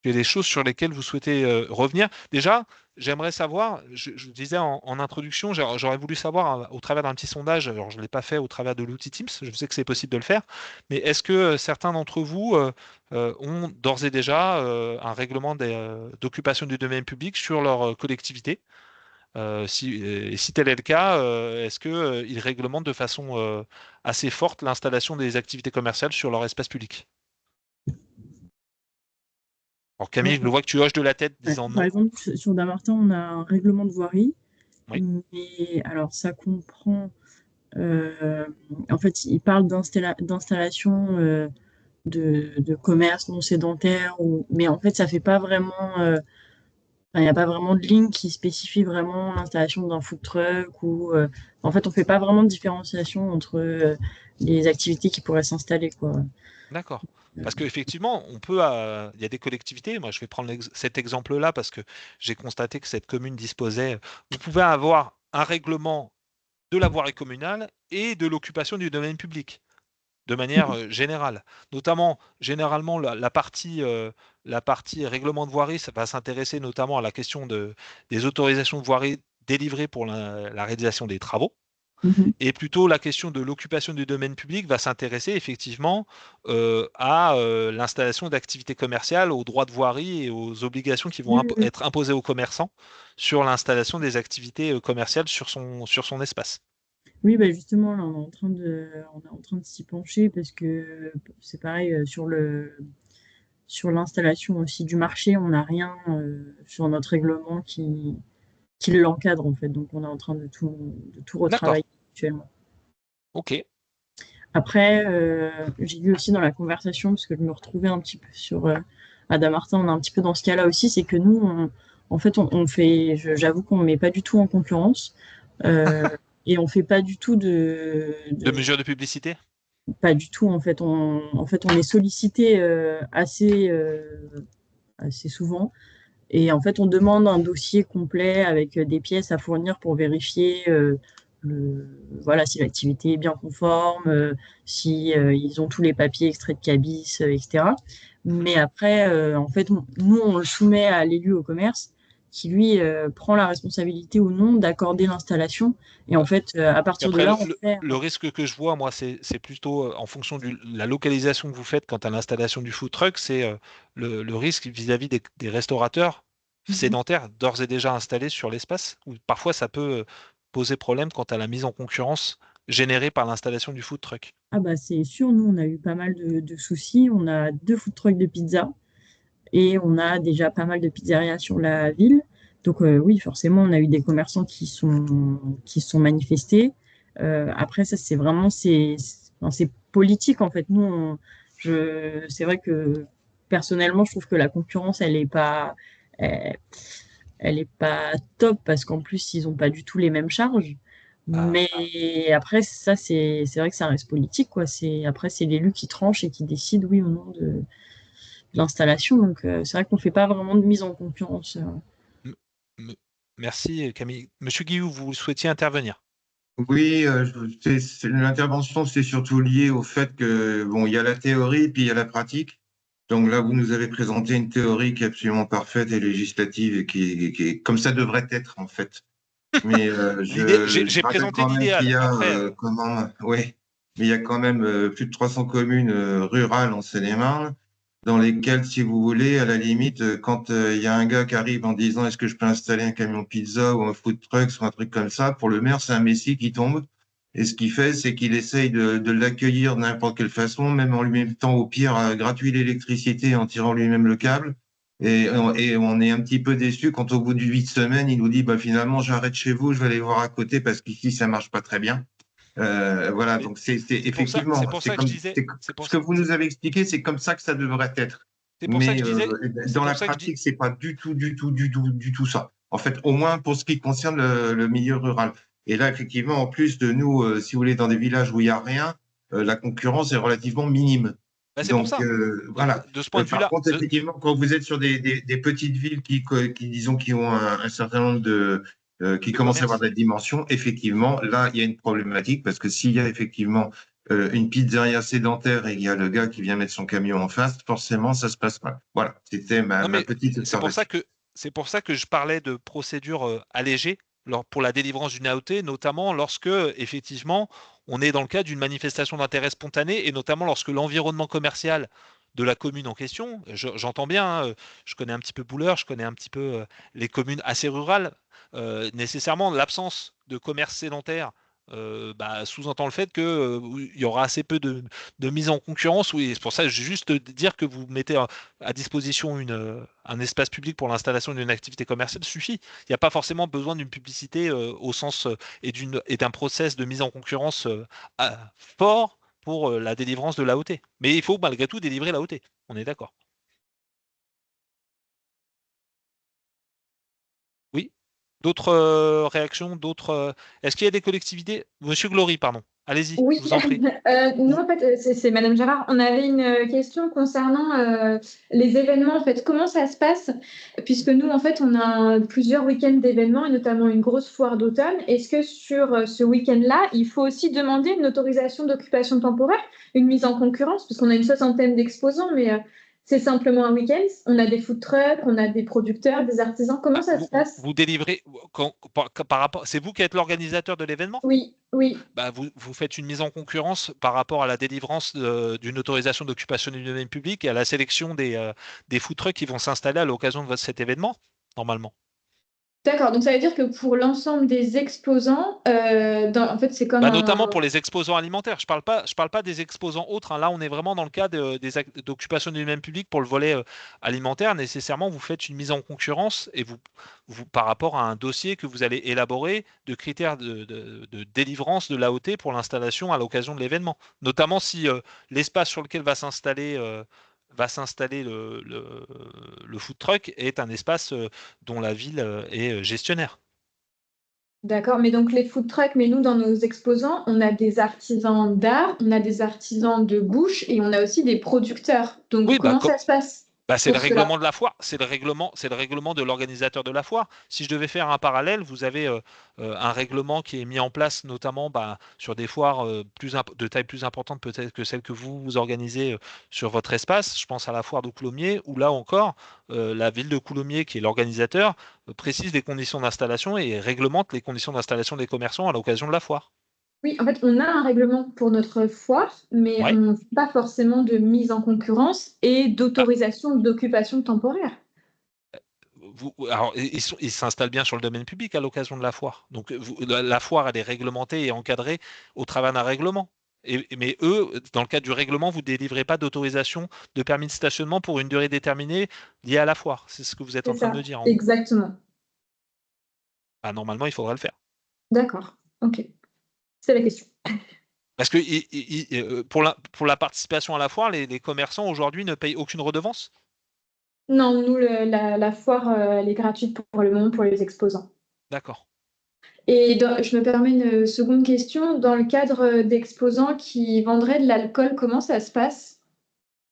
Il y a des choses sur lesquelles vous souhaitez revenir. Déjà, j'aimerais savoir, je disais en introduction, j'aurais voulu savoir au travers d'un petit sondage, alors je ne l'ai pas fait au travers de l'outil Teams, je sais que c'est possible de le faire, mais est-ce que certains d'entre vous ont d'ores et déjà un règlement d'occupation du domaine public sur leur collectivité? Si tel est le cas, est-ce qu'ils réglementent de façon assez forte l'installation des activités commerciales sur leur espace public? Alors Camille, je vois que tu hoches de la tête disant non. Par exemple, sur Dammartin, on a un règlement de voirie. Oui. Mais alors, ça comprend... en fait, il parle d'installation de commerce non sédentaire, mais en fait, ça fait pas vraiment... il n'y a pas vraiment de ligne qui spécifie vraiment l'installation d'un food truck en fait, on fait pas vraiment de différenciation entre les activités qui pourraient s'installer, quoi. D'accord. Parce qu'effectivement, il y a des collectivités, moi je vais prendre cet exemple-là parce que j'ai constaté que cette commune disposait, vous pouvez avoir un règlement de la voirie communale et de l'occupation du domaine public, de manière générale. Notamment, généralement, la partie règlement de voirie, ça va s'intéresser notamment à la question des autorisations de voirie délivrées pour la réalisation des travaux. Et plutôt la question de l'occupation du domaine public va s'intéresser effectivement à l'installation d'activités commerciales, aux droits de voirie et aux obligations qui vont être imposées aux commerçants sur l'installation des activités commerciales sur son espace. Oui, bah justement, là, on est en train de s'y pencher parce que c'est pareil sur l'installation aussi du marché, on n'a rien sur notre règlement qui l'encadre en fait. Donc, on est en train de tout retravailler D'accord. actuellement. Ok. Après, j'ai vu aussi dans la conversation, parce que je me retrouvais un petit peu sur Adam Martin, on est un petit peu dans ce cas-là aussi, c'est que nous, en fait, on fait, j'avoue qu'on ne met pas du tout en concurrence. Et on fait pas du tout De mesures de publicité? pas du tout en fait. En fait, on est sollicité assez souvent. Et en fait, on demande un dossier complet avec des pièces à fournir pour vérifier voilà, si l'activité est bien conforme, si ils ont tous les papiers extraits de cabis, etc. Mais après, en fait, nous, on le soumet à l'élu au commerce qui, lui, prend la responsabilité ou non d'accorder l'installation. Et en fait, à partir de Après, là, on fait... le risque que je vois, moi, c'est plutôt en fonction de la localisation que vous faites quant à l'installation du food truck, c'est le risque vis-à-vis des restaurateurs sédentaires d'ores et déjà installés sur l'espace, où parfois ça peut poser problème quant à la mise en concurrence générée par l'installation du food truck. Ah bah c'est sûr, nous, on a eu pas mal de soucis. On a 2 food trucks de pizza et on a déjà pas mal de pizzerias sur la ville. Donc oui, forcément, on a eu des commerçants qui sont manifestés. Après, ça, c'est vraiment, enfin, c'est politique, en fait. Nous, c'est vrai que personnellement, je trouve que la concurrence, elle, elle est pas top parce qu'en plus, ils ont pas du tout les mêmes charges. Mais après, ça, c'est vrai que ça reste politique, quoi. Après, c'est l'élu qui tranche et qui décide, oui ou non, de l'installation. Donc, c'est vrai qu'on fait pas vraiment de mise en concurrence. M- Merci Camille. Monsieur Guillou, vous souhaitiez intervenir? Oui, l'intervention, c'est surtout lié au fait que, bon, il y a la théorie, puis il y a la pratique. Donc là, vous nous avez présenté une théorie qui est absolument parfaite et législative et qui comme ça devrait être, en fait. Mais je J'ai rappelle présenté quand même qu'il l'idéal. y a, Après, ouais, mais il y a quand même plus de 300 communes rurales en Seine-et-Marne, dans lesquelles, si vous voulez, à la limite, quand il y a un gars qui arrive en disant est-ce que je peux installer un camion pizza ou un food truck ou un truc comme ça, pour le maire, c'est un messie qui tombe. Et ce qu'il fait, c'est qu'il essaye de l'accueillir de n'importe quelle façon, même en lui mettant au pire gratuit l'électricité en tirant lui-même le câble. Et on est un petit peu déçu quand au bout de 8 semaines, il nous dit bah, finalement, j'arrête chez vous, je vais aller voir à côté parce qu'ici, ça marche pas très bien. Voilà, mais donc c'est c'est effectivement, pour ça que je disais, ce que vous nous avez expliqué, c'est comme ça que ça devrait être. c'est pour ça que Mais je disais, c'est dans la pour ça que je dis, pratique, c'est pas du tout ça. En fait, au moins pour ce qui concerne le milieu rural. Et là, effectivement, en plus de nous, si vous voulez, dans des villages où il y a rien, la concurrence est relativement minime. bah, c'est pour Donc ça. voilà. De ce point de Par vue-là, contre, effectivement, quand vous êtes sur des petites villes disons, qui ont un certain nombre qui de commencent à avoir commerce. de la dimension, effectivement, là, il y a une problématique parce que s'il y a effectivement une pizzeria sédentaire et il y a le gars qui vient mettre son camion en face, forcément, ça se passe mal. Voilà, c'était Non, ma mais petite observation. c'est pour ça que je parlais de procédures allégées pour la délivrance d'une AOT, notamment lorsque, effectivement, on est dans le cadre d'une manifestation d'intérêt spontané et notamment lorsque l'environnement commercial de la commune en question, j'entends bien, hein, je connais un petit peu Bouleur, je connais un petit peu les communes assez rurales, nécessairement l'absence de commerce sédentaire sous-entend le fait qu'il y aura assez peu de mise en concurrence. Oui, c'est pour ça que je vais juste dire que vous mettez à disposition un espace public pour l'installation d'une activité commerciale suffit. Il n'y a pas forcément besoin d'une publicité au sens et d'un process de mise en concurrence fort pour la délivrance de l'AOT. Mais il faut malgré tout délivrer l'AOT. On est d'accord. Oui. D'autres réactions, d'autres. Est-ce qu'il y a des collectivités? Monsieur Glory, pardon. Allez-y, Oui, je vous en prie. nous en fait, c'est Madame Gérard. On avait une question concernant les événements. En fait, comment ça se passe? Puisque nous, en fait, on a plusieurs week-ends d'événements et notamment une grosse foire d'automne. Est-ce que sur ce week-end-là, il faut aussi demander une autorisation d'occupation temporaire, une mise en concurrence, parce qu'on a une 60aine d'exposants, mais c'est simplement un week-end. On a des food trucks, on a des producteurs, des artisans. Comment ça se passe? Vous délivrez par rapport. C'est vous qui êtes l'organisateur de l'événement? Oui, oui. Bah, vous faites une mise en concurrence par rapport à la délivrance d'une autorisation d'occupation du domaine public et à la sélection des food trucks qui vont s'installer à l'occasion de cet événement, normalement. D'accord, donc ça veut dire que pour l'ensemble des exposants, en fait, c'est comme notamment pour les exposants alimentaires. Je parle pas des exposants autres, hein. Là, on est vraiment dans le cas d'occupation du domaine public pour le volet alimentaire. Nécessairement, vous faites une mise en concurrence et vous par rapport à un dossier que vous allez élaborer de critères de délivrance de l'AOT pour l'installation à l'occasion de l'événement. Notamment si l'espace sur lequel va s'installer le food truck est un espace dont la ville est gestionnaire. D'accord, mais donc les food trucks, mais nous, dans nos exposants, on a des artisans d'art, on a des artisans de bouche et on a aussi des producteurs. Donc, oui, comment ça se passe? C'est le règlement de la foire, c'est le règlement de l'organisateur de la foire. Si je devais faire un parallèle, vous avez un règlement qui est mis en place notamment sur des foires de taille plus importante peut-être que celle que vous organisez sur votre espace. Je pense à la foire de Coulommiers, où là encore, la ville de Coulommiers, qui est l'organisateur, précise les conditions d'installation et réglemente les conditions d'installation des commerçants à l'occasion de la foire. Oui, en fait, on a un règlement pour notre foire, mais Ouais. on ne fait pas forcément de mise en concurrence et d'autorisation d'occupation temporaire. Alors, ils s'installent bien sur le domaine public à l'occasion de la foire. Donc, la foire, elle est réglementée et encadrée au travers d'un règlement. Mais eux, dans le cadre du règlement, vous ne délivrez pas d'autorisation de permis de stationnement pour une durée déterminée liée à la foire. C'est ce que vous êtes en train de me dire. Exactement. Normalement, il faudra le faire. D'accord. OK. C'est la question. Parce que pour la participation à la foire, les commerçants aujourd'hui ne payent aucune redevance? Non, nous, la foire, elle est gratuite pour le moment pour les exposants. D'accord. Et je me permets une seconde question. Dans le cadre d'exposants qui vendraient de l'alcool, comment ça se passe?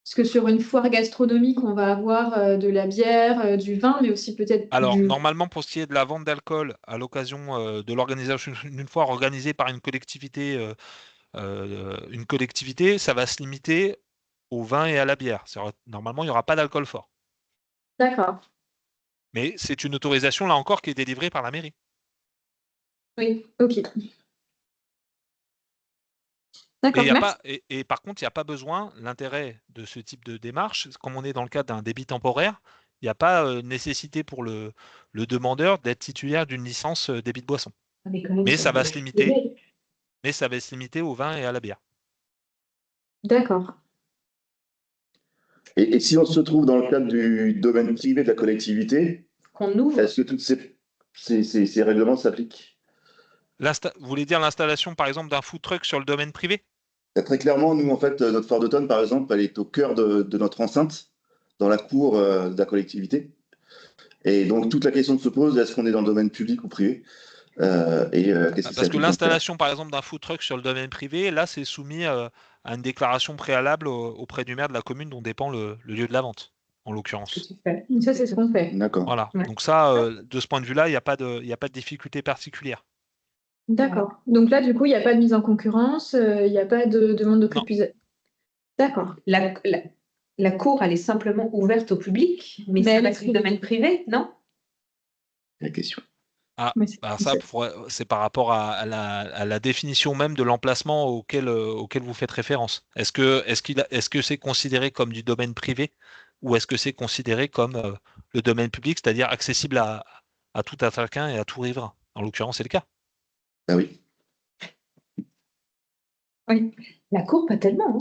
Parce que sur une foire gastronomique, on va avoir de la bière, du vin, mais aussi peut-être Alors, normalement, pour ce qui est de la vente d'alcool à l'occasion de l'organisation d'une foire organisée par une collectivité, ça va se limiter au vin et à la bière. Normalement, il n'y aura pas d'alcool fort. D'accord. Mais c'est une autorisation, là encore, qui est délivrée par la mairie. Oui, OK. D'accord, merci. Et par contre, il n'y a pas besoin, l'intérêt de ce type de démarche, comme on est dans le cadre d'un débit temporaire, il n'y a pas nécessité pour le demandeur d'être titulaire d'une licence débit de boisson. Mais ça va se limiter au vin et à la bière. D'accord. Et si on se trouve dans le cadre du domaine privé de la collectivité, est-ce que tous ces règlements s'appliquent? Vous voulez dire l'installation, par exemple, d'un food truck sur le domaine privé? Très clairement, nous, en fait, notre foire d'automne, par exemple, elle est au cœur de notre enceinte, dans la cour de la collectivité. Et donc, toute la question se pose, est-ce qu'on est dans le domaine public ou privé? Parce que l'installation, par exemple, d'un food truck sur le domaine privé, là, c'est soumis à une déclaration préalable auprès du maire de la commune dont dépend le lieu de la vente, en l'occurrence. Ça, c'est ce qu'on fait. D'accord. Voilà. Ouais. Donc ça, de ce point de vue-là, il n'y a pas de difficulté particulière. D'accord. Donc là, du coup, il n'y a pas de mise en concurrence, il n'y a pas de demande d'occupation. D'accord. La cour, elle est simplement ouverte au public, mais ça reste du domaine privé, non? La question. Ça, c'est par rapport à la définition même de l'emplacement auquel vous faites référence. Est-ce que c'est considéré comme du domaine privé ou est-ce que c'est considéré comme le domaine public, c'est-à-dire accessible à tout un chacun et à tout riverain? En l'occurrence, c'est le cas. Ah oui. Oui. La cour, pas tellement.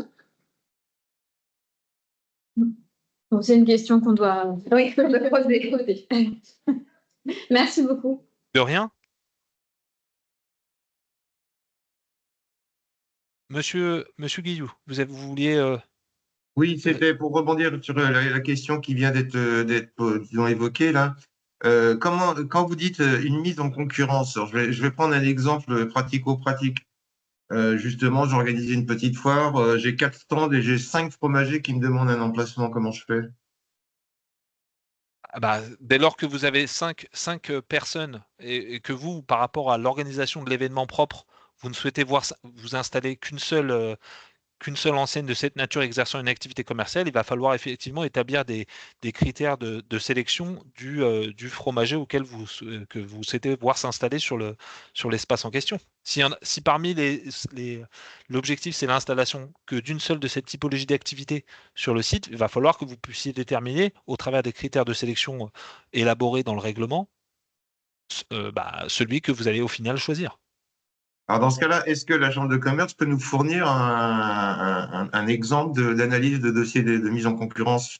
Bon, c'est une question qu'on doit creuser. Merci beaucoup. De rien. Monsieur Guillou, vous vouliez… Oui, c'était pour rebondir sur la question qui vient d'être évoquée là. Quand vous dites une mise en concurrence, alors je vais prendre un exemple pratico-pratique. Justement, j'ai organisé une petite foire. J'ai 4 stands et j'ai 5 fromagers qui me demandent un emplacement. Comment je fais? Ah bah, dès lors que vous avez 5 personnes et que vous, par rapport à l'organisation de l'événement propre, vous ne souhaitez vous installer qu'une seule enseigne de cette nature exerçant une activité commerciale, il va falloir effectivement établir des critères de sélection du fromager auquel que vous souhaitez voir s'installer sur l'espace en question. Si parmi l'objectif c'est l'installation que d'une seule de cette typologie d'activité sur le site, il va falloir que vous puissiez déterminer au travers des critères de sélection élaborés dans le règlement celui que vous allez au final choisir. Alors, dans ce cas-là, est-ce que la Chambre de commerce peut nous fournir un exemple d'analyse de dossier de mise en concurrence?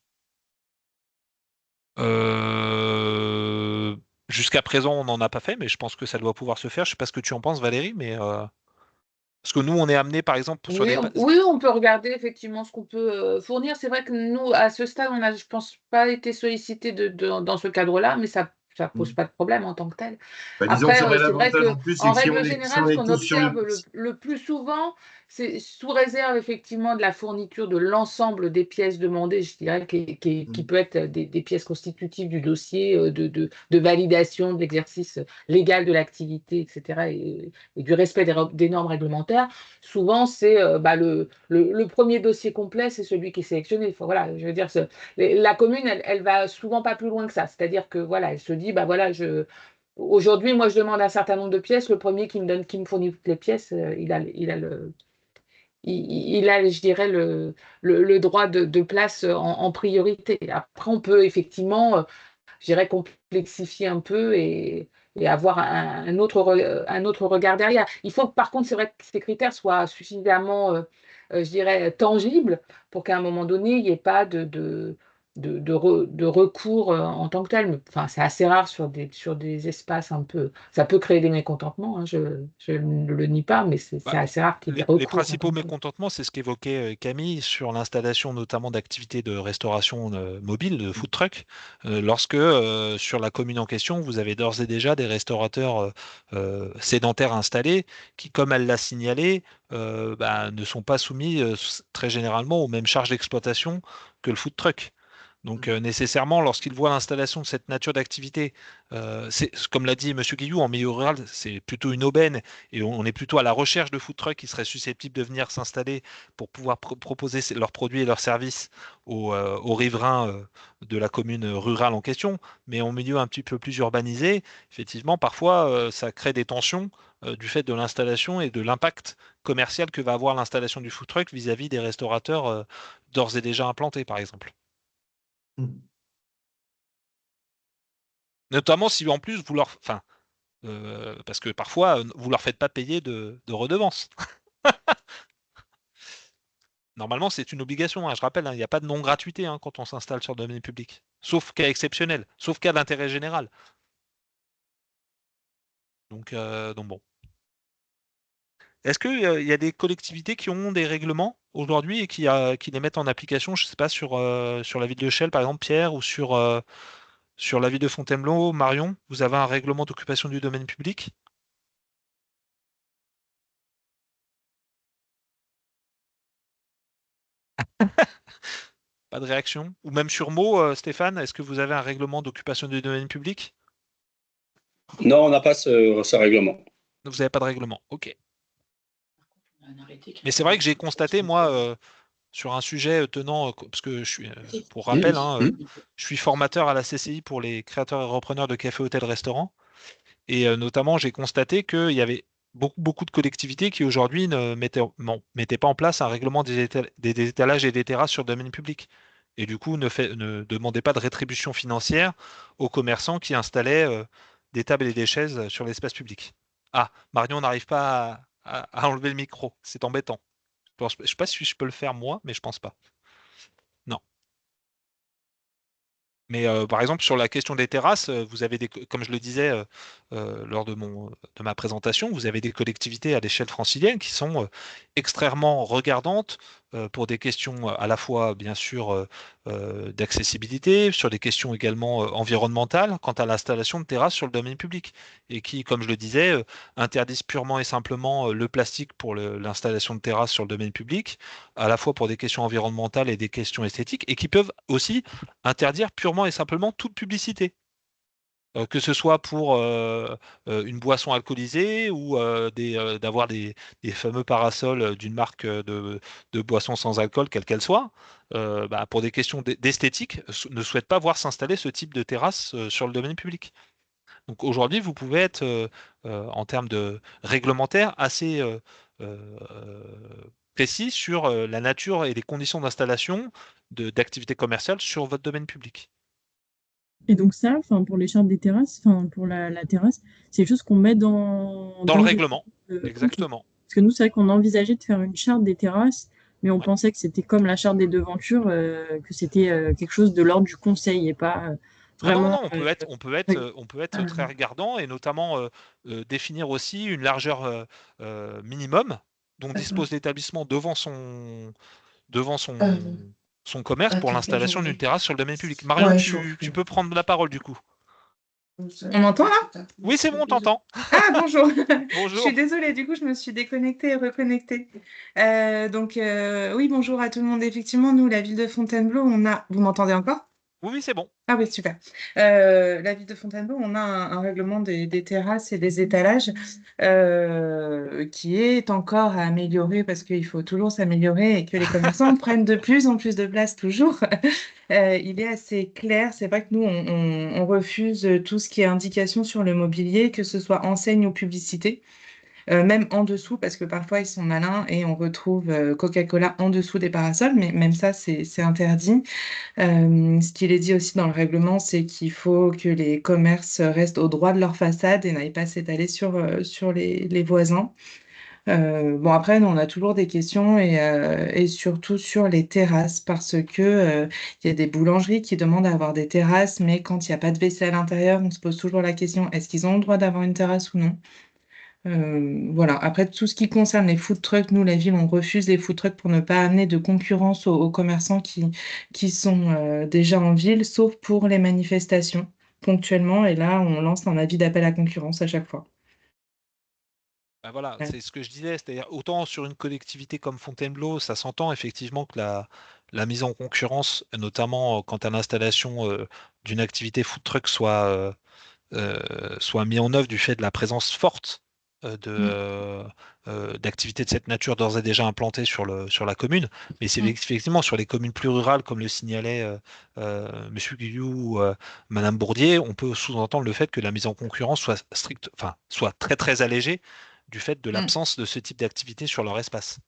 Jusqu'à présent, on n'en a pas fait, mais je pense que ça doit pouvoir se faire. Je ne sais pas ce que tu en penses, Valérie, mais parce que nous, on est amené, par exemple, sur Oui, on peut regarder effectivement ce qu'on peut fournir. C'est vrai que nous, à ce stade, on n'a, je pense, pas été sollicité dans ce cadre-là, mais ça pose pas de problème en tant que tel. Bah, disons que ça Après, aurait c'est vrai l'avantage que en plus, c'est en que si règle on générale, ce est qu'on tous sur observe le plus souvent, c'est sous réserve effectivement de la fourniture de l'ensemble des pièces demandées, je dirais, qui peut être des pièces constitutives du dossier, de validation de l'exercice légal de l'activité, etc., et du respect des normes réglementaires. Souvent, c'est le premier dossier complet, c'est celui qui est sélectionné. Enfin, voilà, je veux dire, la commune, elle va souvent pas plus loin que ça. C'est-à-dire que voilà, elle se dit, bah voilà, aujourd'hui, moi, je demande un certain nombre de pièces. Le premier qui me fournit toutes les pièces, il a, je dirais, le droit de place en priorité. Après, on peut effectivement, je dirais, complexifier un peu et avoir un autre regard derrière. Il faut, par contre, c'est vrai que ces critères soient suffisamment, je dirais, tangibles pour qu'à un moment donné, il n'y ait pas de recours en tant que tel. Mais, enfin, c'est assez rare sur des espaces un peu. Ça peut créer des mécontentements, hein, je ne le nie pas, mais c'est assez rare qu'il y ait des Les recours en principaux tant que tel. mécontentements, c'est ce qu'évoquait Camille sur l'installation notamment d'activités de restauration mobile, de food truck, lorsque sur la commune en question, vous avez d'ores et déjà des restaurateurs sédentaires installés qui, comme elle l'a signalé, ne sont pas soumis très généralement aux mêmes charges d'exploitation que le food truck. Donc nécessairement, lorsqu'ils voient l'installation de cette nature d'activité, comme l'a dit M. Guillou, en milieu rural, c'est plutôt une aubaine et on est plutôt à la recherche de food trucks qui seraient susceptibles de venir s'installer pour pouvoir proposer leurs produits et leurs services aux riverains de la commune rurale en question. Mais en milieu un petit peu plus urbanisé, effectivement, parfois, ça crée des tensions du fait de l'installation et de l'impact commercial que va avoir l'installation du food truck vis-à-vis des restaurateurs d'ores et déjà implantés, par exemple. Notamment si en plus vous leur. Enfin, parce que parfois, vous leur faites pas payer de redevances. Normalement, c'est une obligation, hein, je rappelle, hein, il n'y a pas de non-gratuité quand on s'installe sur le domaine public. Sauf cas exceptionnel, sauf cas d'intérêt général. Donc bon. Est-ce qu'il y a des collectivités qui ont des règlements aujourd'hui et qui les mettent en application, je ne sais pas, sur la ville de Chelles, par exemple, Pierre, ou sur la ville de Fontainebleau, Marion, vous avez un règlement d'occupation du domaine public? Pas de réaction? Ou même sur Meaux, Stéphane, est-ce que vous avez un règlement d'occupation du domaine public? Non, on n'a pas ce règlement. Vous n'avez pas de règlement, ok. Mais c'est vrai que j'ai constaté, moi, sur un sujet tenant, parce que je suis, pour rappel, je suis formateur à la CCI pour les créateurs et repreneurs de cafés, hôtels, restaurants. Et notamment, j'ai constaté qu'il y avait beaucoup de collectivités qui aujourd'hui ne mettaient pas en place un règlement des étalages et des terrasses sur le domaine public. Et du coup, ne demandaient pas de rétribution financière aux commerçants qui installaient des tables et des chaises sur l'espace public. Ah, Marion n'arrive pas à enlever le micro. C'est embêtant. Je ne sais pas si je peux le faire moi, mais je pense pas. Non. Mais par exemple, sur la question des terrasses, vous avez comme je le disais lors de ma présentation, vous avez des collectivités à l'échelle francilienne qui sont extrêmement regardantes pour des questions à la fois, bien sûr, d'accessibilité, sur des questions également environnementales, quant à l'installation de terrasses sur le domaine public, et qui, comme je le disais, interdisent purement et simplement le plastique pour l'installation de terrasses sur le domaine public, à la fois pour des questions environnementales et des questions esthétiques, et qui peuvent aussi interdire purement et simplement toute publicité. Que ce soit pour une boisson alcoolisée ou d'avoir des fameux parasols d'une marque de boisson sans alcool, quelle qu'elle soit, pour des questions d'esthétique, ne souhaitent pas voir s'installer ce type de terrasse sur le domaine public. Donc aujourd'hui, vous pouvez être, en termes de réglementaire, assez précis sur la nature et les conditions d'installation d'activités commerciales sur votre domaine public. Et donc ça, pour les chartes des terrasses, pour la terrasse, c'est des choses qu'on met dans le règlement. Exactement. Okay. Parce que nous, c'est vrai qu'on envisageait de faire une charte des terrasses, mais on pensait que c'était comme la charte des devantures, que c'était quelque chose de l'ordre du conseil et pas vraiment. Non, on peut être très regardant et notamment définir aussi une largeur minimum dont dispose l'établissement devant son commerce pour l'installation d'une terrasse sur le domaine public. Marion, tu peux prendre la parole du coup. On m'entend là? Oui, c'est bon, on t'entend. Ah, bonjour. Bonjour. Je suis désolée, du coup, je me suis déconnectée et reconnectée. Oui, bonjour à tout le monde. Effectivement, nous, la ville de Fontainebleau, Vous m'entendez encore? Oui, c'est bon. Ah oui, super. La ville de Fontainebleau, on a un règlement des terrasses et des étalages qui est encore à améliorer parce qu'il faut toujours s'améliorer et que les commerçants prennent de plus en plus de place toujours. Il est assez clair. C'est vrai que nous, on refuse tout ce qui est indication sur le mobilier, que ce soit enseigne ou publicité. Même en dessous, parce que parfois ils sont malins et on retrouve Coca-Cola en dessous des parasols, mais même ça, c'est interdit. Ce qu'il est dit aussi dans le règlement, c'est qu'il faut que les commerces restent au droit de leur façade et n'aillent pas s'étaler sur les voisins. Bon, après, nous, on a toujours des questions et surtout sur les terrasses parce que il y a des boulangeries qui demandent à avoir des terrasses, mais quand il n'y a pas de WC à l'intérieur, on se pose toujours la question, est-ce qu'ils ont le droit d'avoir une terrasse ou non? Voilà. Après, tout ce qui concerne les food trucks, nous, la ville, on refuse les food trucks pour ne pas amener de concurrence aux commerçants qui sont déjà en ville, sauf pour les manifestations ponctuellement. Et là, on lance un avis d'appel à concurrence à chaque fois. Voilà, c'est ce que je disais, c'est-à-dire autant sur une collectivité comme Fontainebleau, ça s'entend effectivement que la mise en concurrence, notamment quant à l'installation d'une activité food truck soit mise en œuvre du fait de la présence forte d'activités de cette nature d'ores et déjà implantées sur la commune. Mais c'est effectivement sur les communes plus rurales, comme le signalait M. Guillou ou Mme Bourdier, on peut sous-entendre le fait que la mise en concurrence soit très très allégée du fait de l'absence de ce type d'activité sur leur espace.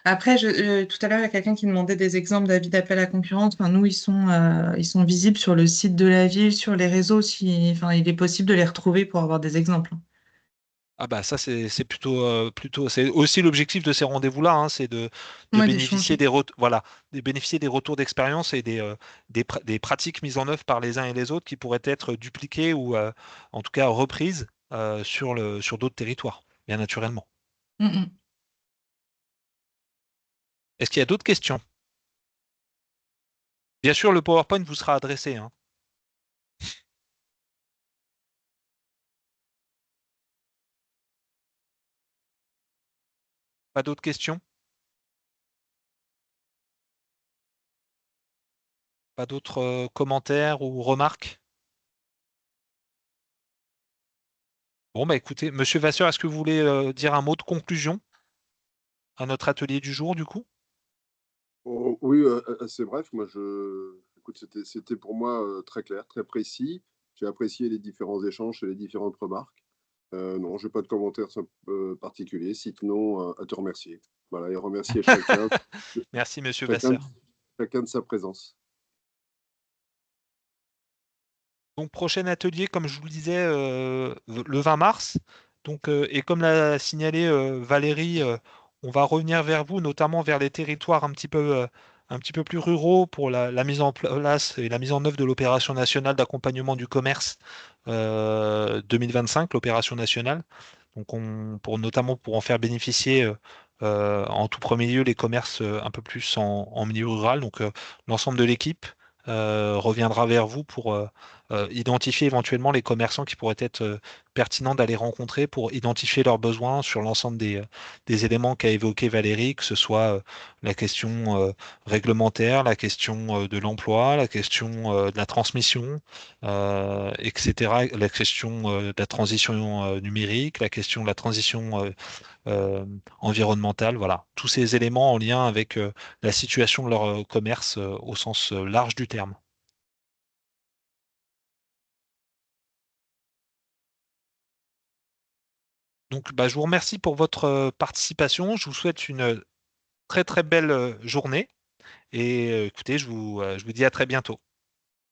Après, tout à l'heure, il y a quelqu'un qui demandait des exemples d'avis d'appel à concurrence. Nous, ils sont visibles sur le site de la ville, sur les réseaux. Il est possible de les retrouver pour avoir des exemples. Ah bah ça c'est plutôt c'est aussi l'objectif de ces rendez-vous-là, hein, c'est de bénéficier des retours d'expérience et des pratiques mises en œuvre par les uns et les autres qui pourraient être dupliquées ou en tout cas reprises sur d'autres territoires, bien naturellement. Est-ce qu'il y a d'autres questions? Bien sûr, le PowerPoint vous sera adressé, hein. Pas d'autres questions? Pas d'autres commentaires ou remarques? Bon, bah écoutez, Monsieur Vasseur, est-ce que vous voulez dire un mot de conclusion à notre atelier du jour, du coup? Oh, oui, assez bref. Écoute, c'était pour moi très clair, très précis. J'ai apprécié les différents échanges et les différentes remarques. Non, je n'ai pas de commentaires particuliers, sinon à te remercier. Voilà, et remercier chacun. Merci, Monsieur Vasseur. Chacun de sa présence. Donc, prochain atelier, comme je vous le disais, le 20 mars. Donc, et comme l'a signalé Valérie, on va revenir vers vous, notamment vers les territoires un petit peu plus ruraux pour la mise en place et la mise en œuvre de l'opération nationale d'accompagnement du commerce 2025, l'opération nationale. Donc, notamment pour en faire bénéficier en tout premier lieu les commerces un peu plus en milieu rural. Donc l'ensemble de l'équipe reviendra vers vous pour identifier éventuellement les commerçants qui pourraient être pertinents d'aller rencontrer pour identifier leurs besoins sur l'ensemble des éléments qu'a évoqué Valérie, que ce soit la question réglementaire, la question de l'emploi, la question de la transmission, etc., la question de la transition numérique, la question de la transition environnementale, voilà, tous ces éléments en lien avec la situation de leur commerce au sens large du terme. Donc, je vous remercie pour votre participation. Je vous souhaite une très très belle journée et écoutez, je vous dis à très bientôt.